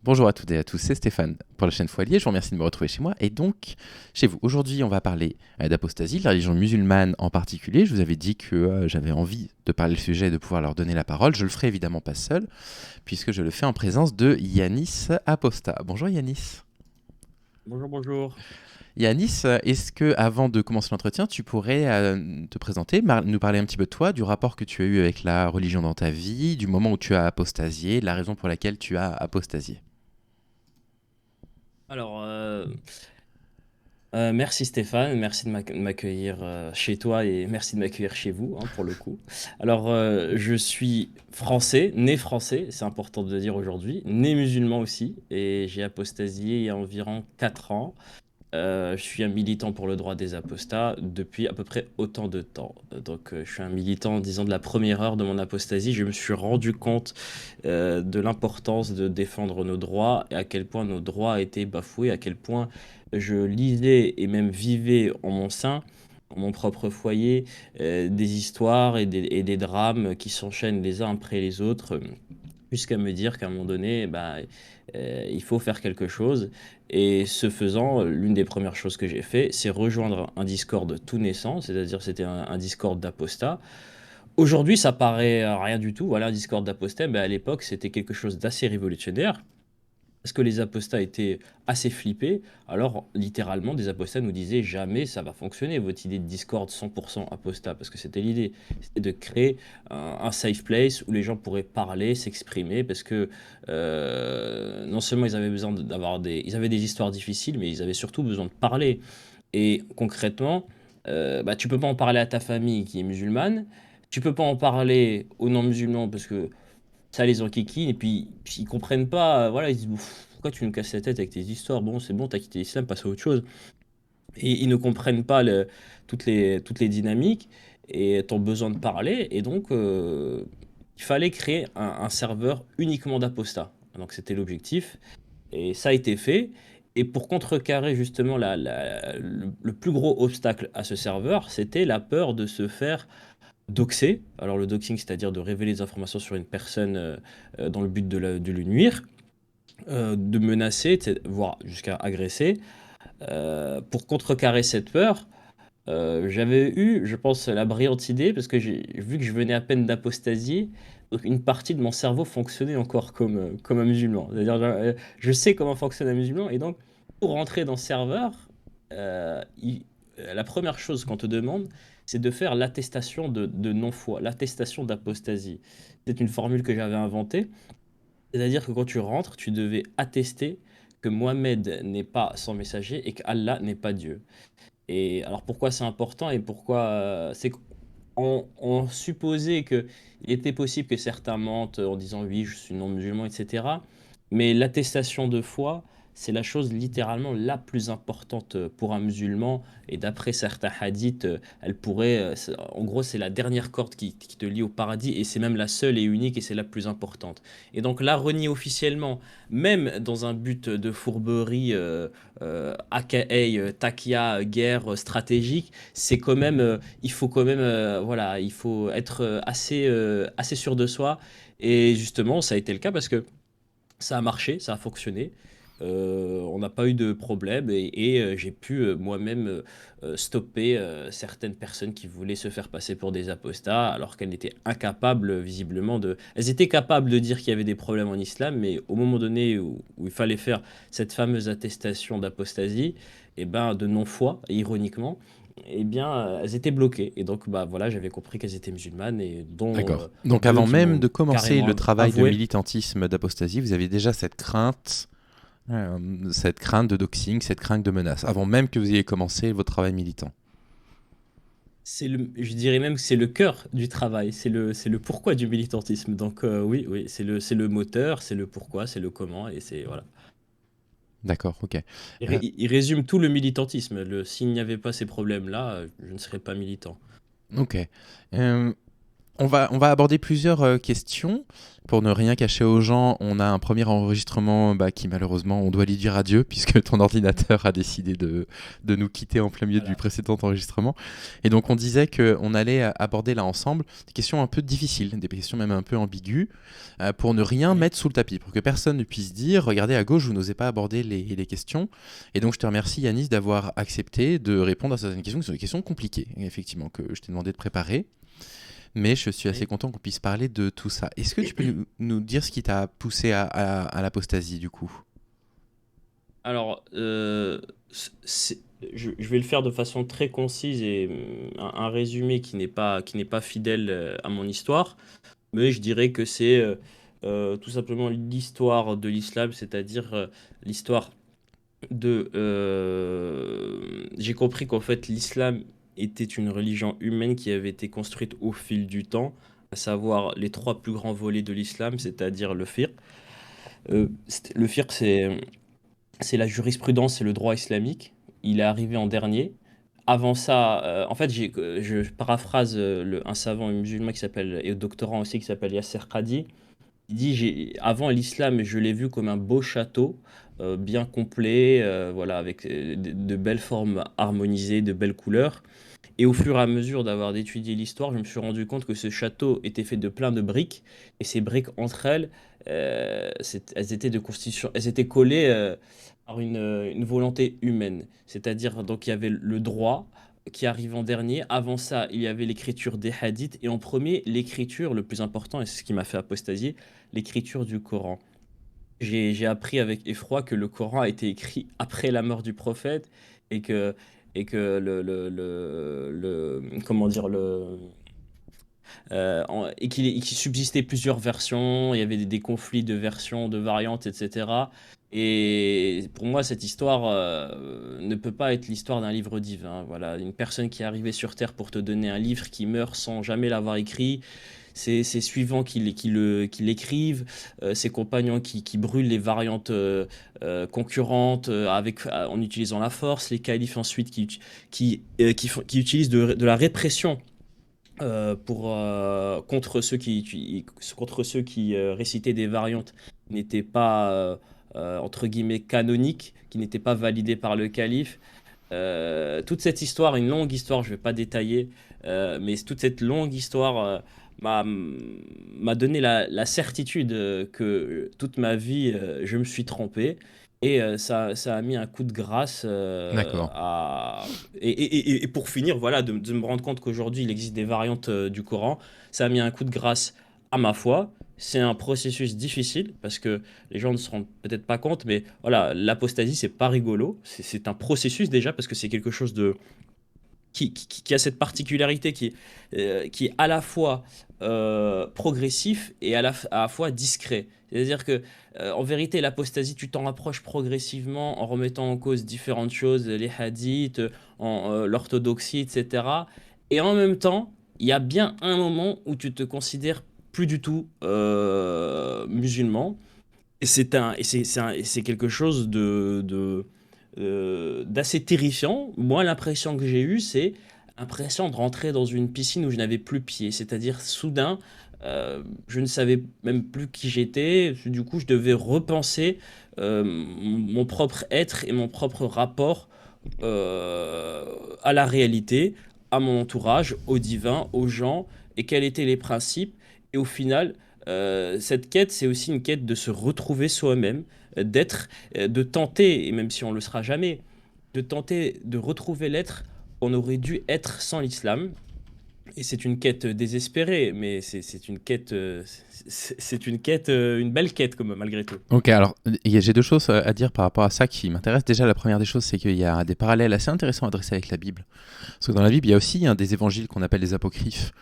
Bonjour à toutes et à tous, c'est Stéphane pour la chaîne Foilier. Je vous remercie de me retrouver chez moi et donc chez vous. Aujourd'hui, on va parler d'apostasie, de la religion musulmane en particulier. Je vous avais dit que j'avais envie de parler le sujet et de pouvoir leur donner la parole. Je le ferai évidemment pas seul, puisque je le fais en présence de Yanis Aposta. Bonjour Yanis. Bonjour, bonjour. Yanis, est-ce que avant de commencer l'entretien, tu pourrais te présenter, nous parler un petit peu de toi, du rapport que tu as eu avec la religion dans ta vie, du moment où tu as apostasié, de la raison pour laquelle tu as apostasié. Alors, merci Stéphane, merci de m'accueillir chez toi et merci de m'accueillir chez vous, hein, pour le coup. Alors, je suis français, c'est important de le dire aujourd'hui, né musulman aussi, et j'ai apostasié il y a environ 4 ans. Je suis un militant pour le droit des apostats depuis à peu près autant de temps. Donc, je suis un militant, disons, de la première heure de mon apostasie. Je me suis rendu compte de l'importance de défendre nos droits et à quel point nos droits étaient bafoués, à quel point je lisais et même vivais en mon sein, en mon propre foyer, des histoires et des drames qui s'enchaînent les uns après les autres, jusqu'à me dire qu'à un moment donné, bah, il faut faire quelque chose. Et ce faisant, l'une des premières choses que j'ai fait, c'est rejoindre un Discord tout naissant, c'est-à-dire c'était un Discord d'apostats. Aujourd'hui, ça paraît rien du tout. Voilà, un Discord d'apostats, mais à l'époque, c'était quelque chose d'assez révolutionnaire. Parce que les apostats étaient assez flippés. Alors, littéralement, des apostats nous disaient jamais ça va fonctionner, votre idée de Discord 100% apostat. Parce que c'était l'idée. C'était de créer un safe place où les gens pourraient parler, s'exprimer. Parce que non seulement ils avaient besoin d'avoir des. Ils avaient des histoires difficiles, mais ils avaient surtout besoin de parler. Et concrètement, bah, tu peux pas en parler à ta famille qui est musulmane. Tu peux pas en parler aux non-musulmans parce que ça les enquiquine et puis ils comprennent pas, voilà, ils disent: «Ouf, pourquoi tu nous casses la tête avec tes histoires? Bon, c'est bon, t'as quitté l'islam, passe à autre chose». Et ils ne comprennent pas toutes les dynamiques et ton besoin de parler et donc il fallait créer un serveur uniquement d'apostats. Donc c'était l'objectif et ça a été fait. Et pour contrecarrer justement le plus gros obstacle à ce serveur, c'était la peur de se faire doxer. Alors le doxing, c'est-à-dire de révéler des informations sur une personne dans le but de lui nuire, de menacer, voire jusqu'à agresser. Pour contrecarrer cette peur, j'avais eu, je pense, la brillante idée, parce que j'ai vu que je venais à peine d'apostasier, donc une partie de mon cerveau fonctionnait encore comme un musulman. C'est-à-dire, je sais comment fonctionne un musulman, et donc pour rentrer dans ce serveur, la première chose qu'on te demande, c'est de faire l'attestation de non-foi, l'attestation d'apostasie. C'est une formule que j'avais inventée, c'est-à-dire que quand tu rentres, tu devais attester que Mohamed n'est pas son messager et qu'Allah n'est pas Dieu. Et alors pourquoi c'est important et pourquoi c'est qu'on supposait qu'il était possible que certains mentent en disant oui, je suis non-musulman, etc. Mais l'attestation de foi, c'est la chose littéralement la plus importante pour un musulman. Et d'après certains hadiths, elle pourrait, en gros, c'est la dernière corde qui te lie au paradis et c'est même la seule et unique et c'est la plus importante. Et donc là, renier officiellement, même dans un but de fourberie, aka takia, guerre stratégique, c'est quand même, il faut quand même, voilà, il faut être assez sûr de soi. Et justement, ça a été le cas parce que ça a marché, ça a fonctionné. On n'a pas eu de problème et j'ai pu moi-même stopper certaines personnes qui voulaient se faire passer pour des apostats alors qu'elles étaient incapables visiblement de... Elles étaient capables de dire qu'il y avait des problèmes en islam, mais au moment donné où il fallait faire cette fameuse attestation d'apostasie, et ben de non-foi, ironiquement, eh bien elles étaient bloquées. Et donc bah voilà, j'avais compris qu'elles étaient musulmanes et dont D'accord. Donc deux avant qui même m'ont de commencer carrément le travail de avoué. militantisme d'apostasie, vous aviez déjà cette crainte de doxing, cette crainte de menace, avant même que vous ayez commencé votre travail militant. Je dirais même que c'est le cœur du travail, c'est le pourquoi du militantisme. Donc oui, oui, c'est le moteur, c'est le pourquoi, c'est le comment, et c'est voilà. D'accord, ok. Euh, Il résume tout le militantisme. S'il n'y avait pas ces problèmes-là, je ne serais pas militant. ok. Euh, On va aborder plusieurs questions. Pour ne rien cacher aux gens, on a un premier enregistrement qui malheureusement, on doit lui dire adieu puisque ton ordinateur a décidé de nous quitter en plein milieu du Voilà. précédent enregistrement. Et donc on disait qu'on allait aborder là ensemble des questions un peu difficiles, des questions même un peu ambiguës, pour ne rien Oui. mettre sous le tapis, pour que personne ne puisse dire regardez à gauche, vous n'osez pas aborder les questions. Et donc je te remercie Yanis d'avoir accepté de répondre à certaines questions qui sont des questions compliquées, effectivement, que je t'ai demandé de préparer. Mais je suis assez Oui. content qu'on puisse parler de tout ça. Est-ce que tu peux nous dire ce qui t'a poussé à l'apostasie, du coup? Alors, je vais le faire de façon très concise et un résumé qui n'est pas fidèle à mon histoire, mais je dirais que c'est tout simplement l'histoire de l'islam, c'est-à-dire l'histoire J'ai compris qu'en fait, l'islam était une religion humaine qui avait été construite au fil du temps, à savoir les trois plus grands volets de l'islam, c'est-à-dire le fiqh. Le fiqh, c'est la jurisprudence et le droit islamique. Il est arrivé en dernier. Avant ça, en fait, je paraphrase un savant musulman qui s'appelle, et doctorant aussi, qui s'appelle Yasser Qadi. Il dit, avant l'islam, je l'ai vu comme un beau château, bien complet, voilà, avec de belles formes harmonisées, de belles couleurs. Et au fur et à mesure d'avoir étudié l'histoire, je me suis rendu compte que ce château était fait de plein de briques, et ces briques entre elles, elles étaient de constitution, elles étaient collées par une volonté humaine. C'est-à-dire, donc il y avait le droit qui arrive en dernier. Avant ça, il y avait l'écriture des hadiths, et en premier, l'écriture, le plus important, et c'est ce qui m'a fait apostasier, l'écriture du Coran. J'ai appris avec effroi que le Coran a été écrit après la mort du prophète et que, et que comment dire, et qu'il subsistait plusieurs versions, il y avait des conflits de versions, de variantes, etc. Et pour moi, cette histoire ne peut pas être l'histoire d'un livre divin. Voilà, une personne qui est arrivée sur Terre pour te donner un livre qui meurt sans jamais l'avoir écrit, ses suivants qui l'écrivent, ses compagnons qui brûlent les variantes concurrentes en utilisant la force, les califes ensuite qui utilisent de la répression contre ceux qui récitaient des variantes qui n'étaient pas, entre guillemets, canoniques, qui n'étaient pas validées par le calife. Toute cette histoire, une longue histoire, je ne vais pas détailler, mais toute cette longue histoire m'a donné la certitude que toute ma vie, je me suis trompé. Et ça a mis un coup de grâce D'accord. et pour finir, voilà, de me rendre compte qu'aujourd'hui, il existe des variantes du Coran. Ça a mis un coup de grâce à ma foi. C'est un processus difficile parce que les gens ne se rendent peut-être pas compte, mais voilà, l'apostasie, c'est pas rigolo. C'est un processus déjà parce que c'est quelque chose qui a cette particularité qui est à la fois progressif et à la fois discret. C'est-à-dire que, en vérité, l'apostasie, tu t'en rapproches progressivement en remettant en cause différentes choses, les hadiths, l'orthodoxie, etc. Et en même temps, il y a bien un moment où tu te considères plus du tout musulman. Et c'est quelque chose d'assez terrifiant. Moi, l'impression que j'ai eue, c'est l'impression de rentrer dans une piscine où je n'avais plus pied. C'est-à-dire, soudain, je ne savais même plus qui j'étais. Du coup, je devais repenser mon propre être et mon propre rapport à la réalité, à mon entourage, au divin, aux gens, et quels étaient les principes. Et au final, cette quête, c'est aussi une quête de se retrouver soi-même, de tenter, et même si on ne le sera jamais, de tenter de retrouver l'être qu'on aurait dû être sans l'islam. Et c'est une quête désespérée, mais c'est une quête, c'est une quête, une belle quête comme malgré tout. Ok, alors j'ai deux choses à dire par rapport à ça qui m'intéressent. Déjà, la première des choses, c'est qu'il y a des parallèles assez intéressants à dresser avec la Bible. Parce que dans la Bible, il y a aussi des évangiles qu'on appelle les apocryphes,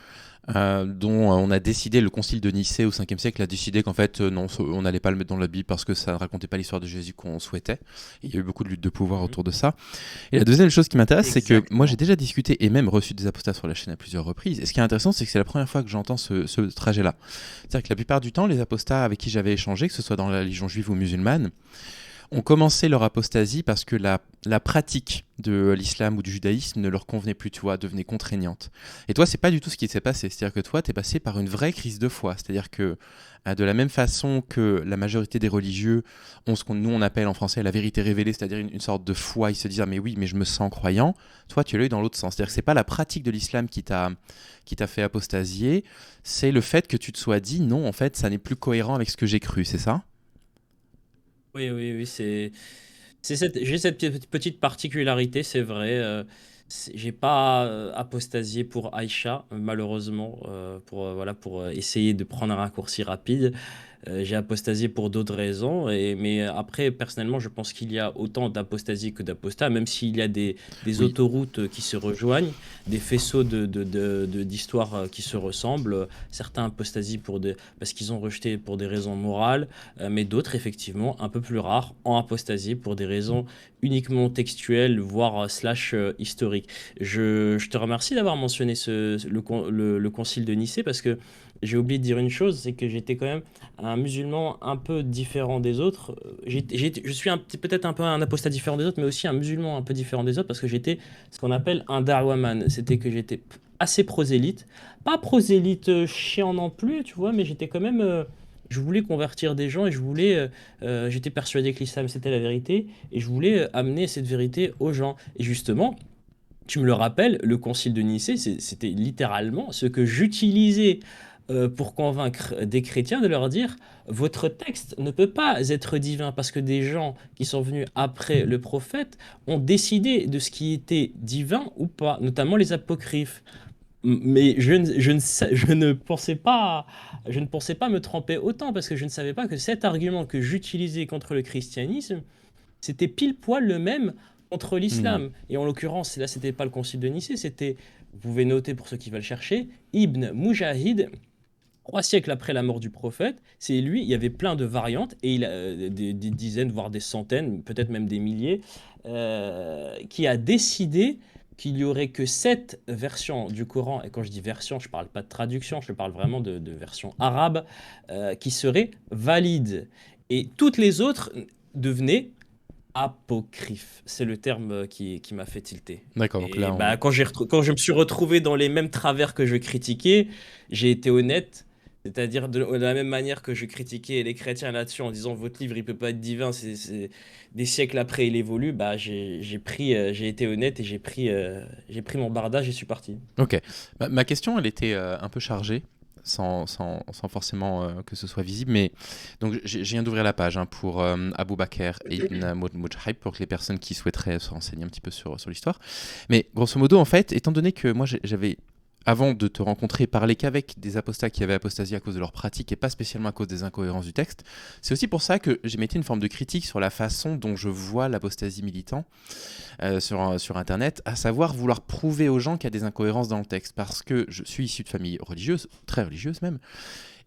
dont on a décidé, le concile de Nicée au 5e siècle a décidé qu'en fait, non, on n'allait pas le mettre dans la Bible parce que ça ne racontait pas l'histoire de Jésus qu'on souhaitait. Et il y a eu beaucoup de luttes de pouvoir Mhm. autour de ça. Et la deuxième chose qui m'intéresse, c'est que moi j'ai Exactement. déjà discuté et même reçu des apostats sur la chaîne à plusieurs reprises. Et ce qui est intéressant, c'est que c'est la première fois que j'entends ce trajet-là. C'est-à-dire que la plupart du temps, les apostats avec qui j'avais échangé, que ce soit dans la religion juive ou musulmane, ont commencé leur apostasie parce que la pratique de l'islam ou du judaïsme ne leur convenait plus, tu vois, devenait contraignante. Et toi, c'est pas du tout ce qui s'est passé. C'est-à-dire que toi, tu es passé par une vraie crise de foi. C'est-à-dire que de la même façon que la majorité des religieux ont ce qu'on nous on appelle en français la vérité révélée, c'est-à-dire une sorte de foi, ils se disent ah mais oui, mais je me sens croyant. Toi, tu l'as eu dans l'autre sens. C'est-à-dire que c'est pas la pratique de l'islam qui t'a fait apostasier, c'est le fait que tu te sois dit non, en fait, ça n'est plus cohérent avec ce que j'ai cru, c'est ça? Oui, oui, oui, j'ai cette petite particularité, c'est vrai. J'ai pas apostasié pour Aïcha, malheureusement, voilà, pour essayer de prendre un raccourci rapide. J'ai apostasié pour d'autres raisons, mais après, personnellement, je pense qu'il y a autant d'apostasie que d'apostats, même s'il y a des Oui. autoroutes qui se rejoignent, des faisceaux d'histoires qui se ressemblent. Certains apostasient parce qu'ils ont rejeté pour des raisons morales, mais d'autres, effectivement, un peu plus rares, ont apostasié pour des raisons uniquement textuelles, voire slash historiques. Je te remercie d'avoir mentionné le concile de Nicée, parce que j'ai oublié de dire une chose, c'est que j'étais quand même un musulman un peu différent des autres. Je suis peut-être un peu un apostat différent des autres, mais aussi un musulman un peu différent des autres parce que j'étais ce qu'on appelle un darwaman. C'était que j'étais assez prosélyte. Pas prosélyte chiant non plus, tu vois, mais j'étais quand même. Je voulais convertir des gens et j'étais persuadé que l'islam c'était la vérité et je voulais amener cette vérité aux gens. Et justement, tu me le rappelles, le concile de Nicée, c'était littéralement ce que j'utilisais pour convaincre des chrétiens de leur dire, votre texte ne peut pas être divin parce que des gens qui sont venus après le prophète ont décidé de ce qui était divin ou pas, notamment les apocryphes. Mais je ne pensais pas me tromper autant parce que je ne savais pas que cet argument que j'utilisais contre le christianisme c'était pile poil le même contre Hmm. l'islam. Et en l'occurrence, là, c'était pas le concile de Nicée, c'était, vous pouvez noter pour ceux qui veulent chercher, Ibn Mujahid, 3 siècles après la mort du prophète. C'est lui, il y avait plein de variantes, et il a des dizaines, voire des centaines, peut-être même des milliers, qui a décidé qu'il y aurait que 7 versions du Coran, et quand je dis version, je ne parle pas de traduction, je parle vraiment de version arabe, qui seraient valides. Et toutes les autres devenaient apocryphe. C'est le terme qui m'a fait tilter. D'accord, donc Et là, on... bah, quand je me suis retrouvé dans les mêmes travers que je critiquais, j'ai été honnête. C'est-à-dire de la même manière que je critiquais les chrétiens là-dessus en disant votre livre il peut pas être divin, des siècles après il évolue. Bah j'ai été honnête et j'ai pris mon bardage et je suis parti. Ok. Ma question, elle était un peu chargée, sans forcément que ce soit visible, mais donc je viens d'ouvrir la page hein, pour Abu Bakr et Ibn Mujahid pour que les personnes qui souhaiteraient se renseigner un petit peu sur l'histoire. Mais grosso modo, en fait, étant donné que moi j'avais avant de te rencontrer, parlé qu'avec des apostats qui avaient apostasie à cause de leur pratique et pas spécialement à cause des incohérences du texte. C'est aussi pour ça que j'ai mis une forme de critique sur la façon dont je vois l'apostasie militant sur Internet, à savoir vouloir prouver aux gens qu'il y a des incohérences dans le texte, parce que je suis issu de famille religieuse, très religieuse même,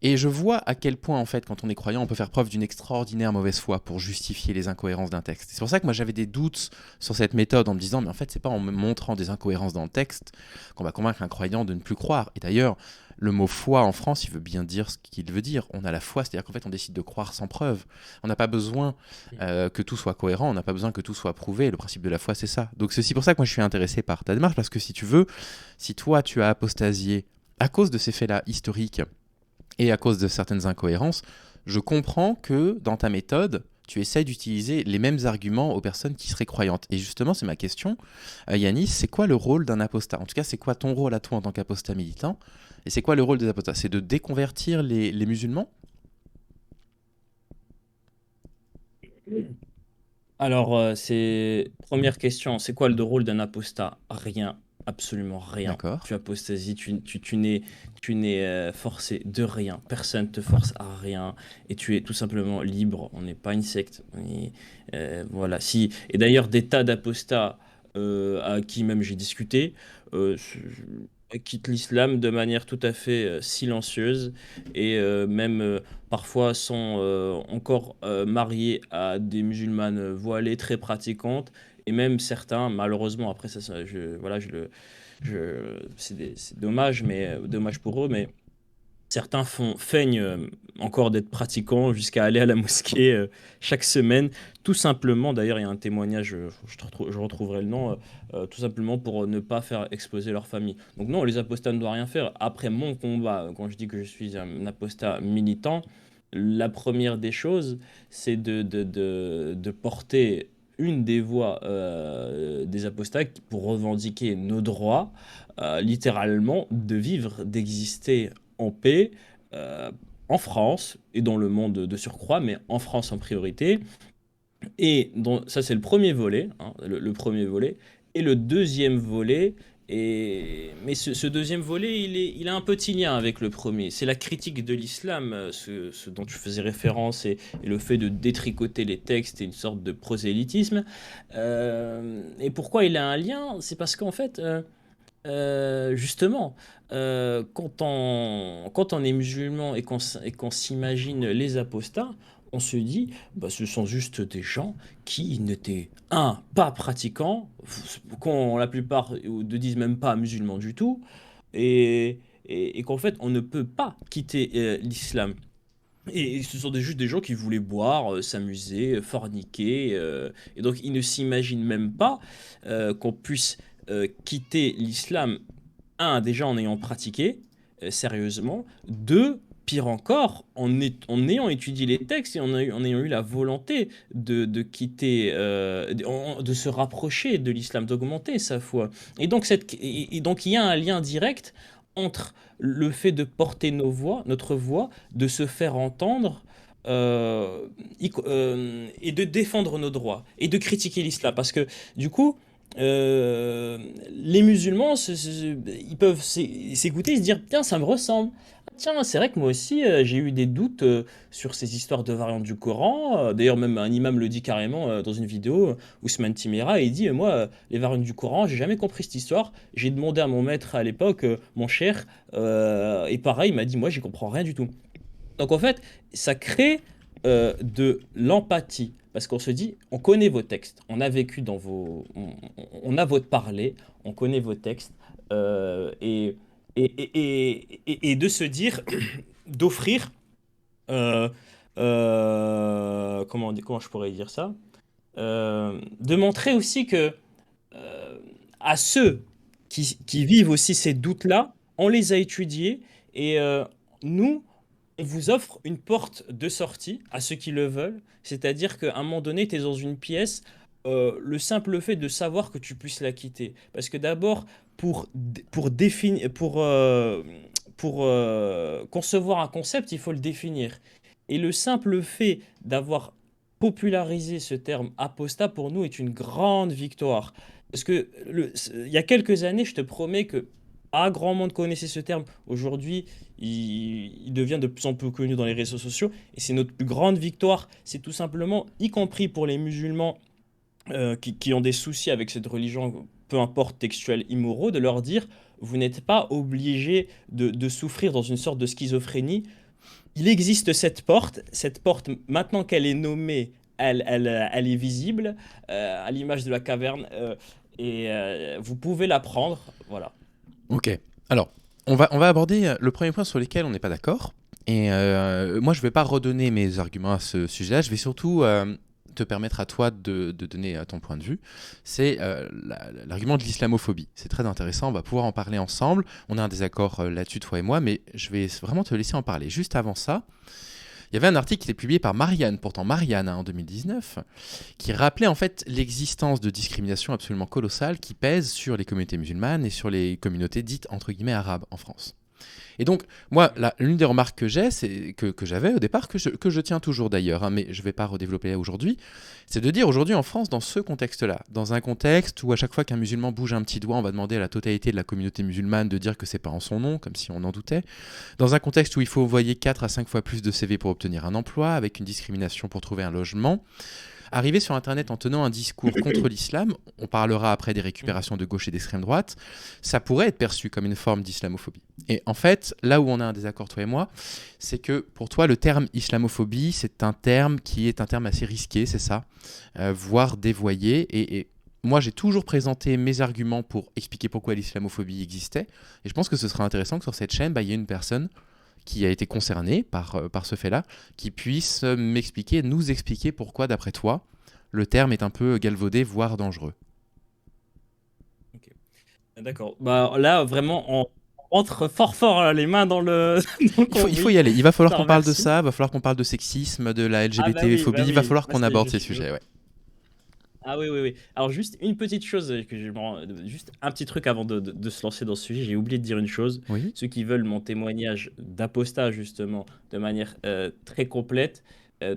et je vois à quel point, en fait, quand on est croyant, on peut faire preuve d'une extraordinaire mauvaise foi pour justifier les incohérences d'un texte. C'est pour ça que moi j'avais des doutes sur cette méthode en me disant, mais en fait, c'est pas en me montrant des incohérences dans le texte qu'on va convaincre un croyant de ne plus croire. Et d'ailleurs, le mot foi en France, il veut bien dire ce qu'il veut dire. On a la foi, c'est-à-dire qu'en fait, on décide de croire sans preuve. On n'a pas besoin que tout soit cohérent, on n'a pas besoin que tout soit prouvé. Le principe de la foi, c'est ça. Donc c'est aussi pour ça que moi je suis intéressé par ta démarche, parce que si tu veux, si toi tu as apostasié à cause de ces faits-là historiques, et à cause de certaines incohérences, je comprends que dans ta méthode, tu essayes d'utiliser les mêmes arguments aux personnes qui seraient croyantes. Et justement, c'est ma question. Yanis, c'est quoi le rôle d'un apostat? En tout cas, c'est quoi ton rôle à toi en tant qu'apostat militant? Et c'est quoi le rôle des apostats? C'est de déconvertir les musulmans? Alors, première question, c'est quoi le rôle d'un apostat? Rien, absolument rien. D'accord. Tu apostasies, tu n'es forcé de rien. Personne te force à rien et tu es tout simplement libre. On n'est pas une secte. Voilà. Et d'ailleurs, des tas d'apostats à qui même j'ai discuté quittent l'islam de manière tout à fait silencieuse et même parfois sont encore mariés à des musulmanes voilées très pratiquantes et même certains malheureusement après voilà c'est dommage mais dommage pour eux mais Certains feignent encore d'être pratiquants jusqu'à aller à la mosquée chaque semaine, tout simplement, d'ailleurs il y a un témoignage, je retrouverai le nom, tout simplement pour ne pas faire exploser leur famille. Donc non, les apostats ne doivent rien faire. Après mon combat, quand je dis que je suis un apostat militant, la première des choses, c'est de porter une des voix des apostats pour revendiquer nos droits, littéralement de vivre, d'exister en paix euh, en France et dans le monde de surcroît, mais en France en priorité. Ça, c'est le premier volet, hein, le premier volet. Et le deuxième volet, mais ce deuxième volet, il a un petit lien avec le premier. C'est la critique de l'islam, ce dont tu faisais référence, et le fait de détricoter les textes et une sorte de prosélytisme. Et pourquoi il a un lien? C'est parce qu'en fait, justement, quand on est musulman et qu'on s'imagine les apostats, on se dit, bah, ce sont juste des gens qui n'étaient, pas pratiquants, qu'on la plupart ne disent même pas musulmans du tout, et qu'en fait, on ne peut pas quitter l'islam. Et ce sont juste des gens qui voulaient boire, s'amuser, forniquer, et donc ils ne s'imaginent même pas qu'on puisse quitter l'islam, déjà en ayant pratiqué sérieusement, deux, pire encore, en ayant étudié les textes et en ayant eu la volonté de quitter, de se rapprocher de l'islam, d'augmenter sa foi. Et donc il y a un lien direct entre le fait de porter notre voix, de se faire entendre, et de défendre nos droits et de critiquer l'islam. Parce que du coup, les musulmans, ils peuvent s'écouter et se dire, tiens, ça me ressemble. Tiens, c'est vrai que moi aussi, j'ai eu des doutes sur ces histoires de variantes du Coran. D'ailleurs, même un imam le dit carrément dans une vidéo, Ousmane Timera, et il dit, moi, les variantes du Coran, j'ai jamais compris cette histoire. J'ai demandé à mon maître à l'époque, mon cher, et pareil, il m'a dit, moi, j'y comprends rien du tout. Donc en fait, ça crée de l'empathie. Parce qu'on se dit, on connaît vos textes, on a vécu dans on a votre parler, on connaît vos textes, et, et de se dire, d'offrir, euh, comment je pourrais dire ça? De montrer aussi que euh, à ceux qui vivent aussi ces doutes-là, on les a étudiés, et nous, on vous offre une porte de sortie à ceux qui le veulent. C'est-à-dire qu'à un moment donné, tu es dans une pièce, le simple fait de savoir que tu puisses la quitter. Parce que d'abord, pour définir, pour concevoir un concept, il faut le définir. Et le simple fait d'avoir popularisé ce terme apostat pour nous est une grande victoire. Parce que il y a quelques années, je te promets que pas grand monde connaissait ce terme. Aujourd'hui, il devient de plus en plus connu dans les réseaux sociaux. Et c'est notre plus grande victoire. C'est tout simplement, y compris pour les musulmans qui ont des soucis avec cette religion, peu importe textuelle, immoraux, de leur dire, vous n'êtes pas obligé de souffrir dans une sorte de schizophrénie. Il existe cette porte. Cette porte, maintenant qu'elle est nommée, elle est visible, à l'image de la caverne. Et vous pouvez la prendre. Voilà. Ok. Alors, on va aborder le premier point sur lequel on n'est pas d'accord. Et moi, je ne vais pas redonner mes arguments à ce sujet-là. Je vais surtout te permettre à toi de donner ton point de vue. C'est l'argument de l'islamophobie. C'est très intéressant. On va pouvoir en parler ensemble. On a un désaccord là-dessus, toi et moi, mais je vais vraiment te laisser en parler. Juste avant ça, il y avait un article qui était publié par Marianne, pourtant Marianne, hein, en 2019, qui rappelait en fait l'existence de discriminations absolument colossales qui pèsent sur les communautés musulmanes et sur les communautés dites entre guillemets arabes en France. Et donc, moi, l'une des remarques que j'ai, c'est que j'avais au départ, que je tiens toujours d'ailleurs, hein, mais je ne vais pas redévelopper aujourd'hui, c'est de dire aujourd'hui en France, dans ce contexte-là, dans un contexte où à chaque fois qu'un musulman bouge un petit doigt, on va demander à la totalité de la communauté musulmane de dire que c'est pas en son nom, comme si on en doutait, dans un contexte où il faut envoyer 4 à 5 fois plus de CV pour obtenir un emploi, avec une discrimination pour trouver un logement, arriver sur Internet en tenant un discours contre l'islam, on parlera après des récupérations de gauche et d'extrême droite, ça pourrait être perçu comme une forme d'islamophobie. Et en fait, là où on a un désaccord, toi et moi, c'est que pour toi, le terme islamophobie, c'est un terme qui est un terme assez risqué, c'est ça, voire dévoyé. Et moi, j'ai toujours présenté mes arguments pour expliquer pourquoi l'islamophobie existait. Et je pense que ce serait intéressant que sur cette chaîne, il y ait une personne qui a été concerné par ce fait-là, qui puisse nous expliquer pourquoi, d'après toi, le terme est un peu galvaudé, voire dangereux. Ok. D'accord. Bah, là, vraiment, on entre fort fort les mains dans le, dans le Il faut y cambouis. aller. Il va Je falloir te qu'on parle de remercie. ça, il va falloir qu'on parle de sexisme, de la Ah LGBT-phobie, il va oui. falloir qu'on aborde ces sujets, ouais. Ah oui. Alors juste une petite chose juste un petit truc avant de se lancer dans ce sujet. J'ai oublié de dire une chose. Oui. Ceux qui veulent mon témoignage d'apostat justement de manière très complète,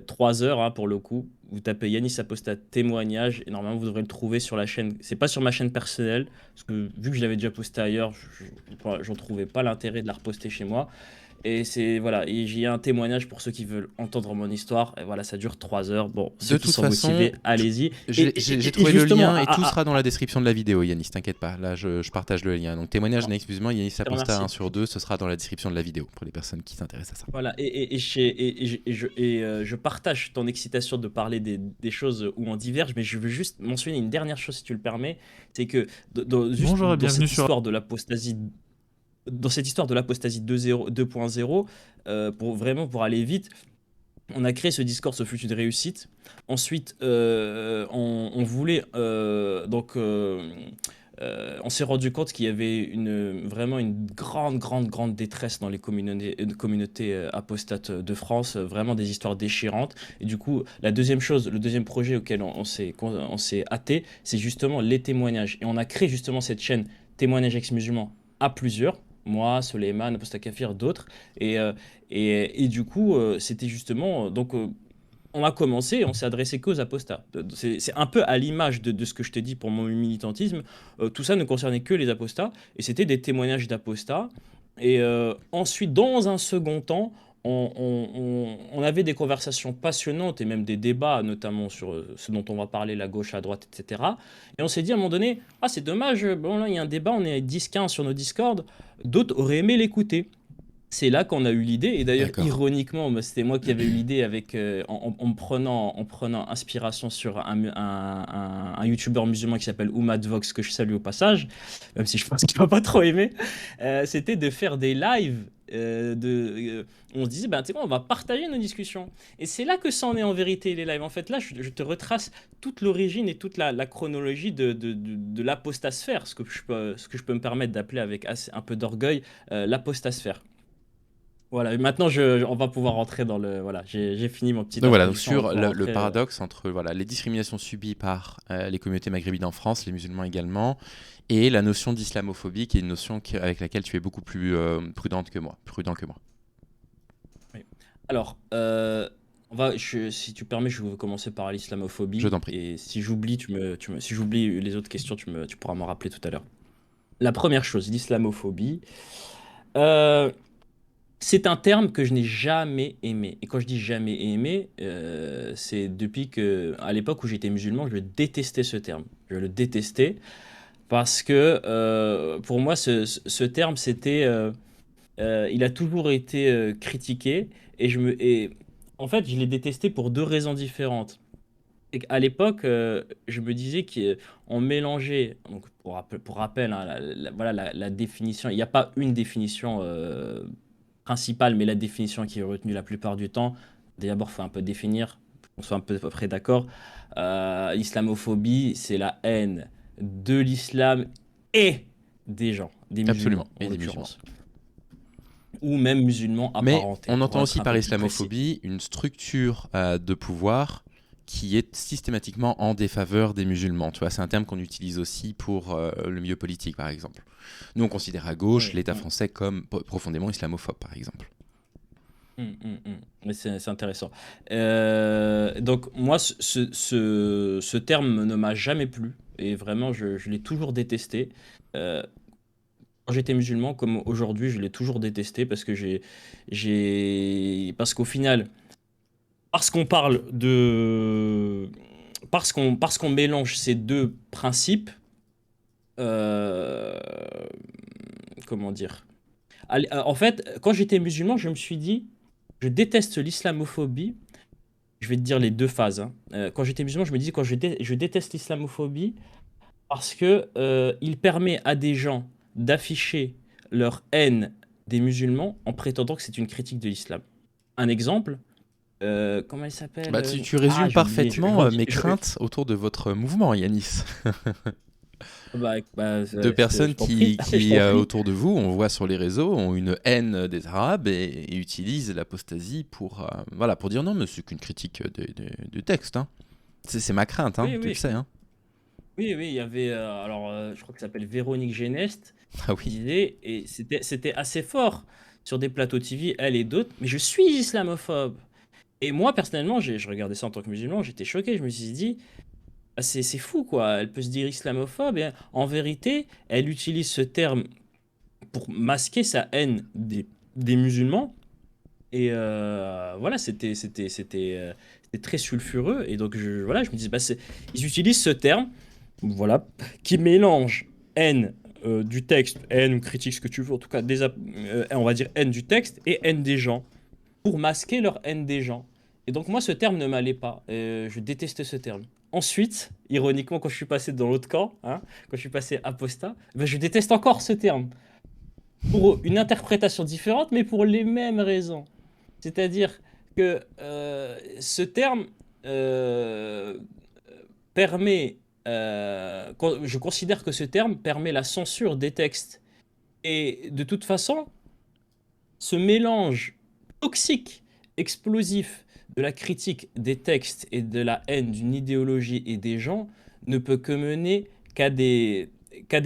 3 heures hein, pour le coup. Vous tapez Yanis Apostat témoignage et normalement vous devrez le trouver sur la chaîne. C'est pas sur ma chaîne personnelle parce que vu que je l'avais déjà posté ailleurs, j'en trouvais pas l'intérêt de la reposter chez moi. Et c'est voilà, et j'ai un témoignage pour ceux qui veulent entendre mon histoire. Et voilà, ça dure 3 heures. Bon, De ceux qui toute sont façon, motivés, allez-y. j'ai Et trouvé le justement, lien et tout sera dans la description de la vidéo, Yanis, t'inquiète pas. Là, je partage le lien. Donc, témoignage, excuse-moi, Yanis je te Apostat remercie. 1 sur 2, ce sera dans la description de la vidéo pour les personnes qui s'intéressent à ça. Voilà, je partage ton excitation de parler des choses où on diverge, mais je veux juste mentionner une dernière chose, si tu le permets, c'est que juste Bonjour et dans bienvenue cette sur... histoire de l'apostasie, 2.0, pour aller vite, on a créé ce Discord, ce fut une réussite. Ensuite, on voulait on s'est rendu compte qu'il y avait vraiment une grande détresse dans les communautés apostates de France, vraiment des histoires déchirantes. Et du coup, le deuxième projet auquel on s'est hâté, c'est justement les témoignages. Et on a créé justement cette chaîne Témoignages ex-musulmans à plusieurs. Moi, Soleiman, Apostat Kafir, d'autres. Et du coup, c'était justement. On a commencé et on s'est adressé qu'aux apostats. C'est un peu à l'image de ce que je t'ai dit pour mon militantisme. Tout ça ne concernait que les apostats et c'était des témoignages d'apostats. Et ensuite, dans un second temps, on avait des conversations passionnantes et même des débats, notamment sur ce dont on va parler, la gauche, à droite, etc. Et on s'est dit à un moment donné, ah c'est dommage, bon là il y a un débat, on est 10-15 sur nos Discord, d'autres auraient aimé l'écouter. C'est là qu'on a eu l'idée, et d'ailleurs, D'accord. ironiquement, c'était moi qui avais eu l'idée en prenant inspiration sur un youtubeur musulman qui s'appelle Oumad Vox, que je salue au passage, même si je pense qu'il va pas trop aimer. C'était de faire des lives. On se disait, ben, tu sais quoi, on va partager nos discussions. Et c'est là que ça en est en vérité, les lives. En fait, là, je te retrace toute l'origine et toute la chronologie de l'apostasphère, ce que je peux me permettre d'appeler avec un peu d'orgueil l'apostasphère. Voilà, et maintenant on va pouvoir rentrer dans le. Voilà, j'ai fini mon petite Donc voilà, donc introduction. On va sur pouvoir le rentrer. paradoxe entre les discriminations subies par les communautés maghrébines en France, les musulmans également, et la notion d'islamophobie, qui est une notion avec laquelle tu es beaucoup plus prudent que moi. Oui. Alors, si tu permets, je vais commencer par l'islamophobie. Je t'en prie. Et si j'oublie, si j'oublie les autres questions, tu pourras m'en rappeler tout à l'heure. La première chose, l'islamophobie. C'est un terme que je n'ai jamais aimé. Et quand je dis jamais aimé, c'est depuis à l'époque où j'étais musulman, je détestais ce terme. Je le détestais parce que pour moi, ce terme, il a toujours été critiqué et en fait, je l'ai détesté pour deux raisons différentes. Et à l'époque, je me disais qu'on mélangeait, donc pour rappel, hein, voilà la définition. Il n'y a pas une définition principale, mais la définition qui est retenue la plupart du temps. D'abord, il faut un peu définir, qu'on soit un peu à peu près d'accord. L'islamophobie, c'est la haine de l'islam et des gens, des musulmans, Absolument, et en des l'occurrence. Ou même musulmans Mais apparentés. on pour entend être aussi un par peu plus précis. islamophobie une structure de pouvoir qui est systématiquement en défaveur des musulmans. Tu vois, c'est un terme qu'on utilise aussi pour le milieu politique, par exemple. Nous, on considère à gauche Oui, l'État oui. français comme profondément islamophobe, par exemple. Mais c'est intéressant. Donc moi, ce terme ne m'a jamais plu et vraiment, je l'ai toujours détesté. Euh, Quand j'étais musulman, comme aujourd'hui, je l'ai toujours détesté parce que parce qu'au final, parce qu'on parle de, parce qu'on mélange ces deux principes, euh, comment dire? En fait, quand j'étais musulman, je me suis dit, je déteste l'islamophobie. Je vais te dire les deux phases, hein. Quand j'étais musulman, je me disais, je déteste l'islamophobie parce que il permet à des gens d'afficher leur haine des musulmans en prétendant que c'est une critique de l'islam. Un exemple, comment il s'appelle? Bah, tu résumes J'ai oublié, je m'en parfaitement dis mes craintes autour de votre mouvement, Yanis. De je personnes t'en prie, je qui t'en prie. autour de vous, on voit sur les réseaux, ont une haine des Arabes et utilisent l'apostasie pour, voilà, pour dire non, mais c'est qu'une critique du texte. Hein. C'est ma crainte, hein, Oui, tu le oui, sais. Hein. oui, oui, il y avait, je crois que ça s'appelle Véronique Genest Ah qui oui. disait, et c'était assez fort sur des plateaux TV, elle et d'autres, mais je suis islamophobe. Et moi, personnellement, je regardais ça en tant que musulman, j'étais choqué, je me suis dit, ah, c'est fou, quoi. Elle peut se dire islamophobe, et en vérité, elle utilise ce terme pour masquer sa haine des musulmans. Et voilà, c'était très sulfureux. Et donc, voilà, je me disais, ils utilisent ce terme, voilà, qui mélange haine du texte, haine ou critique, ce que tu veux, en tout cas, on va dire haine du texte et haine des gens, pour masquer leur haine des gens. Et donc, moi, ce terme ne m'allait pas. Je détestais ce terme. Ensuite, ironiquement, quand je suis passé dans l'autre camp, hein, quand je suis passé apostat, ben, je déteste encore ce terme. Pour une interprétation différente, mais pour les mêmes raisons. C'est-à-dire que ce terme euh, permet, je considère que ce terme permet la censure des textes. Et de toute façon, ce mélange toxique, explosif de la critique des textes et de la haine d'une idéologie et des gens ne peut que mener qu'à des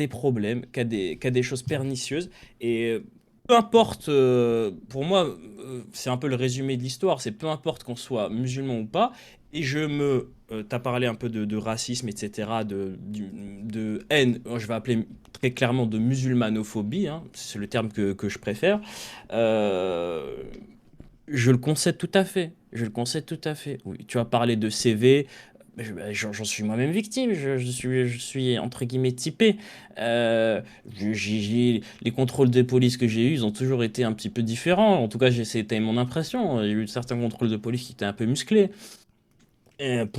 problèmes, qu'à des choses pernicieuses. Et peu importe, pour moi, c'est un peu le résumé de l'histoire, c'est peu importe qu'on soit musulman ou pas, et t'as parlé un peu de racisme, etc., de haine, je vais appeler très clairement de musulmanophobie, hein, c'est le terme que je préfère. Euh, je le concède tout à fait. Je le concède tout à fait. Oui, tu as parlé de CV. J'en suis moi-même victime. Je suis entre guillemets typé. Les contrôles de police que j'ai eus, ils ont toujours été un petit peu différents. En tout cas, c'était mon impression. Il y a eu certains contrôles de police qui étaient un peu musclés. Comme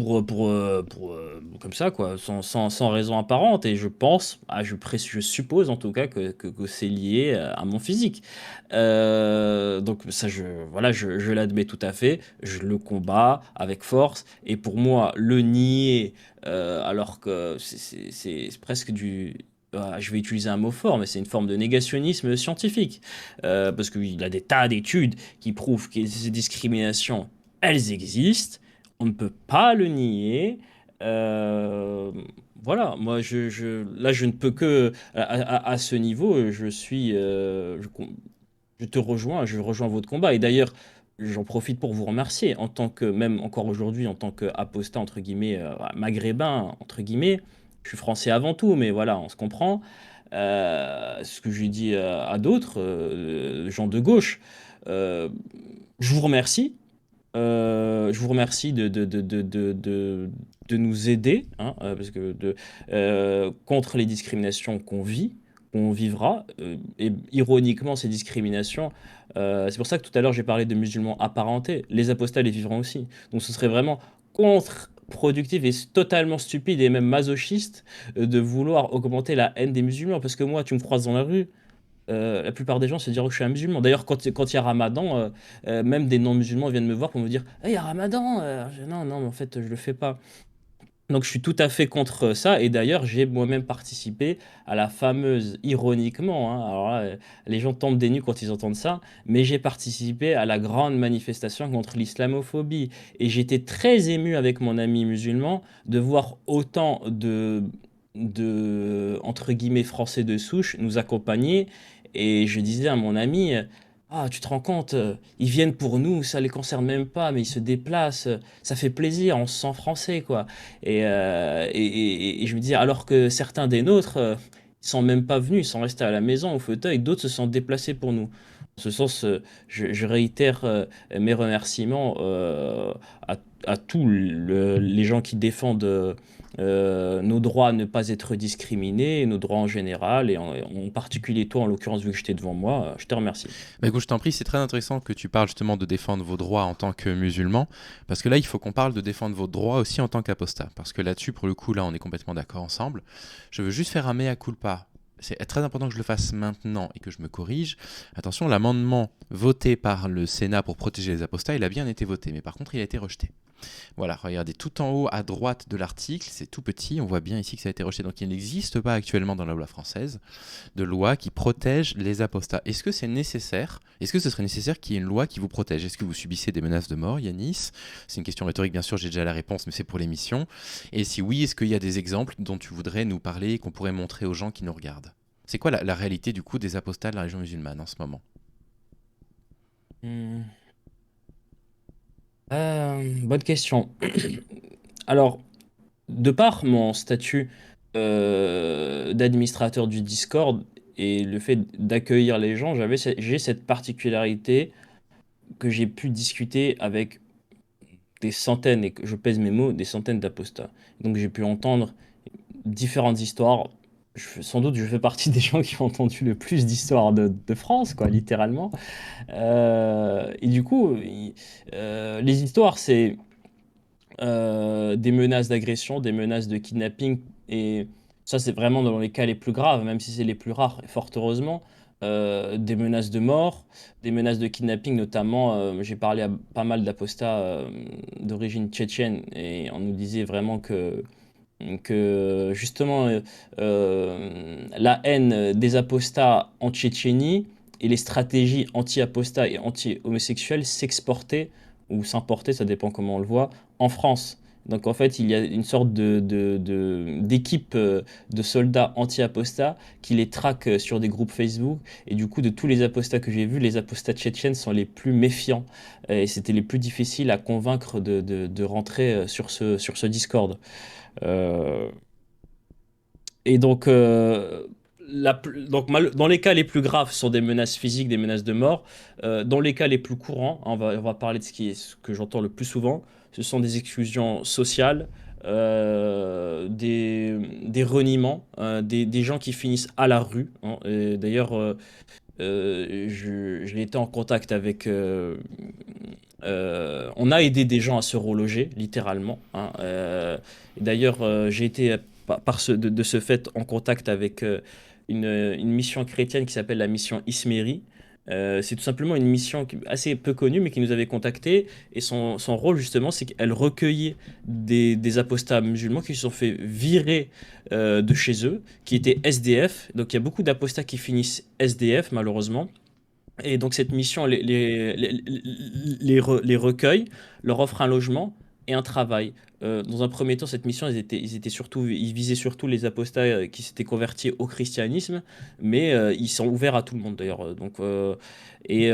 ça, quoi, sans raison apparente. Et je pense, je suppose en tout cas que c'est lié à mon physique. Donc ça, voilà, je l'admets tout à fait. Je le combats avec force. Et pour moi, le nier, alors que c'est presque je vais utiliser un mot fort, mais c'est une forme de négationnisme scientifique. Parce qu'il y a des tas d'études qui prouvent que ces discriminations, elles existent. On ne peut pas le nier. Euh, voilà, moi, là, je ne peux que, à ce niveau, je te rejoins, je rejoins votre combat. Et d'ailleurs, j'en profite pour vous remercier, en tant que, même encore aujourd'hui, en tant qu'apostat, entre guillemets, maghrébin, entre guillemets, je suis français avant tout, mais voilà, on se comprend. Ce que j'ai dit à d'autres, gens de gauche, euh, je vous remercie. Je vous remercie de nous aider, hein, parce que contre les discriminations qu'on vivra. Et ironiquement, ces discriminations, c'est pour ça que tout à l'heure j'ai parlé de musulmans apparentés. Les apostats les vivront aussi. Donc ce serait vraiment contre-productif et totalement stupide et même masochiste de vouloir augmenter la haine des musulmans. Parce que moi, tu me croises dans la rue. La plupart des gens se diront que je suis un musulman. D'ailleurs, quand il y a Ramadan, même des non-musulmans viennent me voir pour me dire «Eh, il y a Ramadan!» Non, non, mais en fait, je le fais pas. Donc, je suis tout à fait contre ça. Et d'ailleurs, j'ai moi-même participé à la fameuse, ironiquement, hein, alors là, les gens tombent des nues quand ils entendent ça, mais j'ai participé à la grande manifestation contre l'islamophobie. Et j'étais très ému avec mon ami musulman de voir autant entre guillemets, français de souche nous accompagner. Et je disais à mon ami, ah, tu te rends compte, ils viennent pour nous, ça les concerne même pas, mais ils se déplacent, ça fait plaisir, on se sent français, quoi. Et je me disais, alors que certains des nôtres, ils sont même pas venus, ils sont restés à la maison, au fauteuil, d'autres se sont déplacés pour nous. En ce sens, je réitère mes remerciements à tous les gens qui défendent nos droits à ne pas être discriminés, nos droits en général, et en particulier toi, en l'occurrence, vu que j'étais devant moi, je te remercie. Bah écoute, je t'en prie, c'est très intéressant que tu parles justement de défendre vos droits en tant que musulman, parce que là, il faut qu'on parle de défendre vos droits aussi en tant qu'apostat, parce que là-dessus, pour le coup, là, on est complètement d'accord ensemble. Je veux juste faire un mea culpa. c'est très important que je le fasse maintenant et que je me corrige. Attention, l'amendement voté par le Sénat pour protéger les apostats, il a bien été voté, mais par contre, il a été rejeté. Voilà, regardez tout en haut à droite de l'article, c'est tout petit, on voit bien ici que ça a été rejeté. Donc il n'existe pas actuellement dans la loi française de loi qui protège les apostats. Est-ce que c'est nécessaire? Est-ce que ce serait nécessaire qu'il y ait une loi qui vous protège? Est-ce que vous subissez des menaces de mort, Yanis? C'est une question rhétorique, bien sûr, j'ai déjà la réponse, mais c'est pour l'émission. Et si oui, est-ce qu'il y a des exemples dont tu voudrais nous parler et qu'on pourrait montrer aux gens qui nous regardent? C'est quoi la réalité du coup des apostats de la région musulmane en ce moment? Hmm. Bonne question. Alors, de par mon statut d'administrateur du Discord et le fait d'accueillir les gens, j'ai cette particularité que j'ai pu discuter avec des centaines, et que je pèse mes mots, des centaines d'apostats. Donc j'ai pu entendre différentes histoires. Sans doute, je fais partie des gens qui ont entendu le plus d'histoires de France, quoi, littéralement. Et du coup, les histoires, c'est des menaces d'agression, des menaces de kidnapping, et ça, c'est vraiment dans les cas les plus graves, même si c'est les plus rares, et fort heureusement. Des menaces de mort, des menaces de kidnapping, notamment, j'ai parlé à pas mal d'apostats d'origine tchétchène, et on nous disait vraiment que justement la haine des apostats en Tchétchénie et les stratégies anti-apostats et anti-homosexuels s'exportaient ou s'importaient, ça dépend comment on le voit, en France. Donc en fait, il y a une sorte d'équipe de soldats anti-apostats qui les traquent sur des groupes Facebook. Et du coup, de tous les apostats que j'ai vus, les apostats tchétchènes sont les plus méfiants. Et c'était les plus difficiles à convaincre de rentrer sur ce Discord. Euh, et donc, dans les cas les plus graves, ce sont des menaces physiques, des menaces de mort. Dans les cas les plus courants, hein, on va parler de ce que j'entends le plus souvent, ce sont des exclusions sociales, des reniements, des gens qui finissent à la rue, hein. Et d'ailleurs, j'ai été en contact avec. On a aidé des gens à se reloger, littéralement, hein. Et d'ailleurs, j'ai été de ce fait en contact avec une mission chrétienne qui s'appelle la mission Isméri. C'est tout simplement une mission assez peu connue, mais qui nous avait contactés. Et son rôle, justement, c'est qu'elle recueillait des apostats musulmans qui se sont fait virer de chez eux, qui étaient SDF. Donc il y a beaucoup d'apostats qui finissent SDF, malheureusement. Et donc cette mission les recueille, leur offre un logement et un travail. Dans un premier temps, cette mission, ils visaient surtout les apostats qui s'étaient convertis au christianisme, mais ils sont ouverts à tout le monde d'ailleurs. Et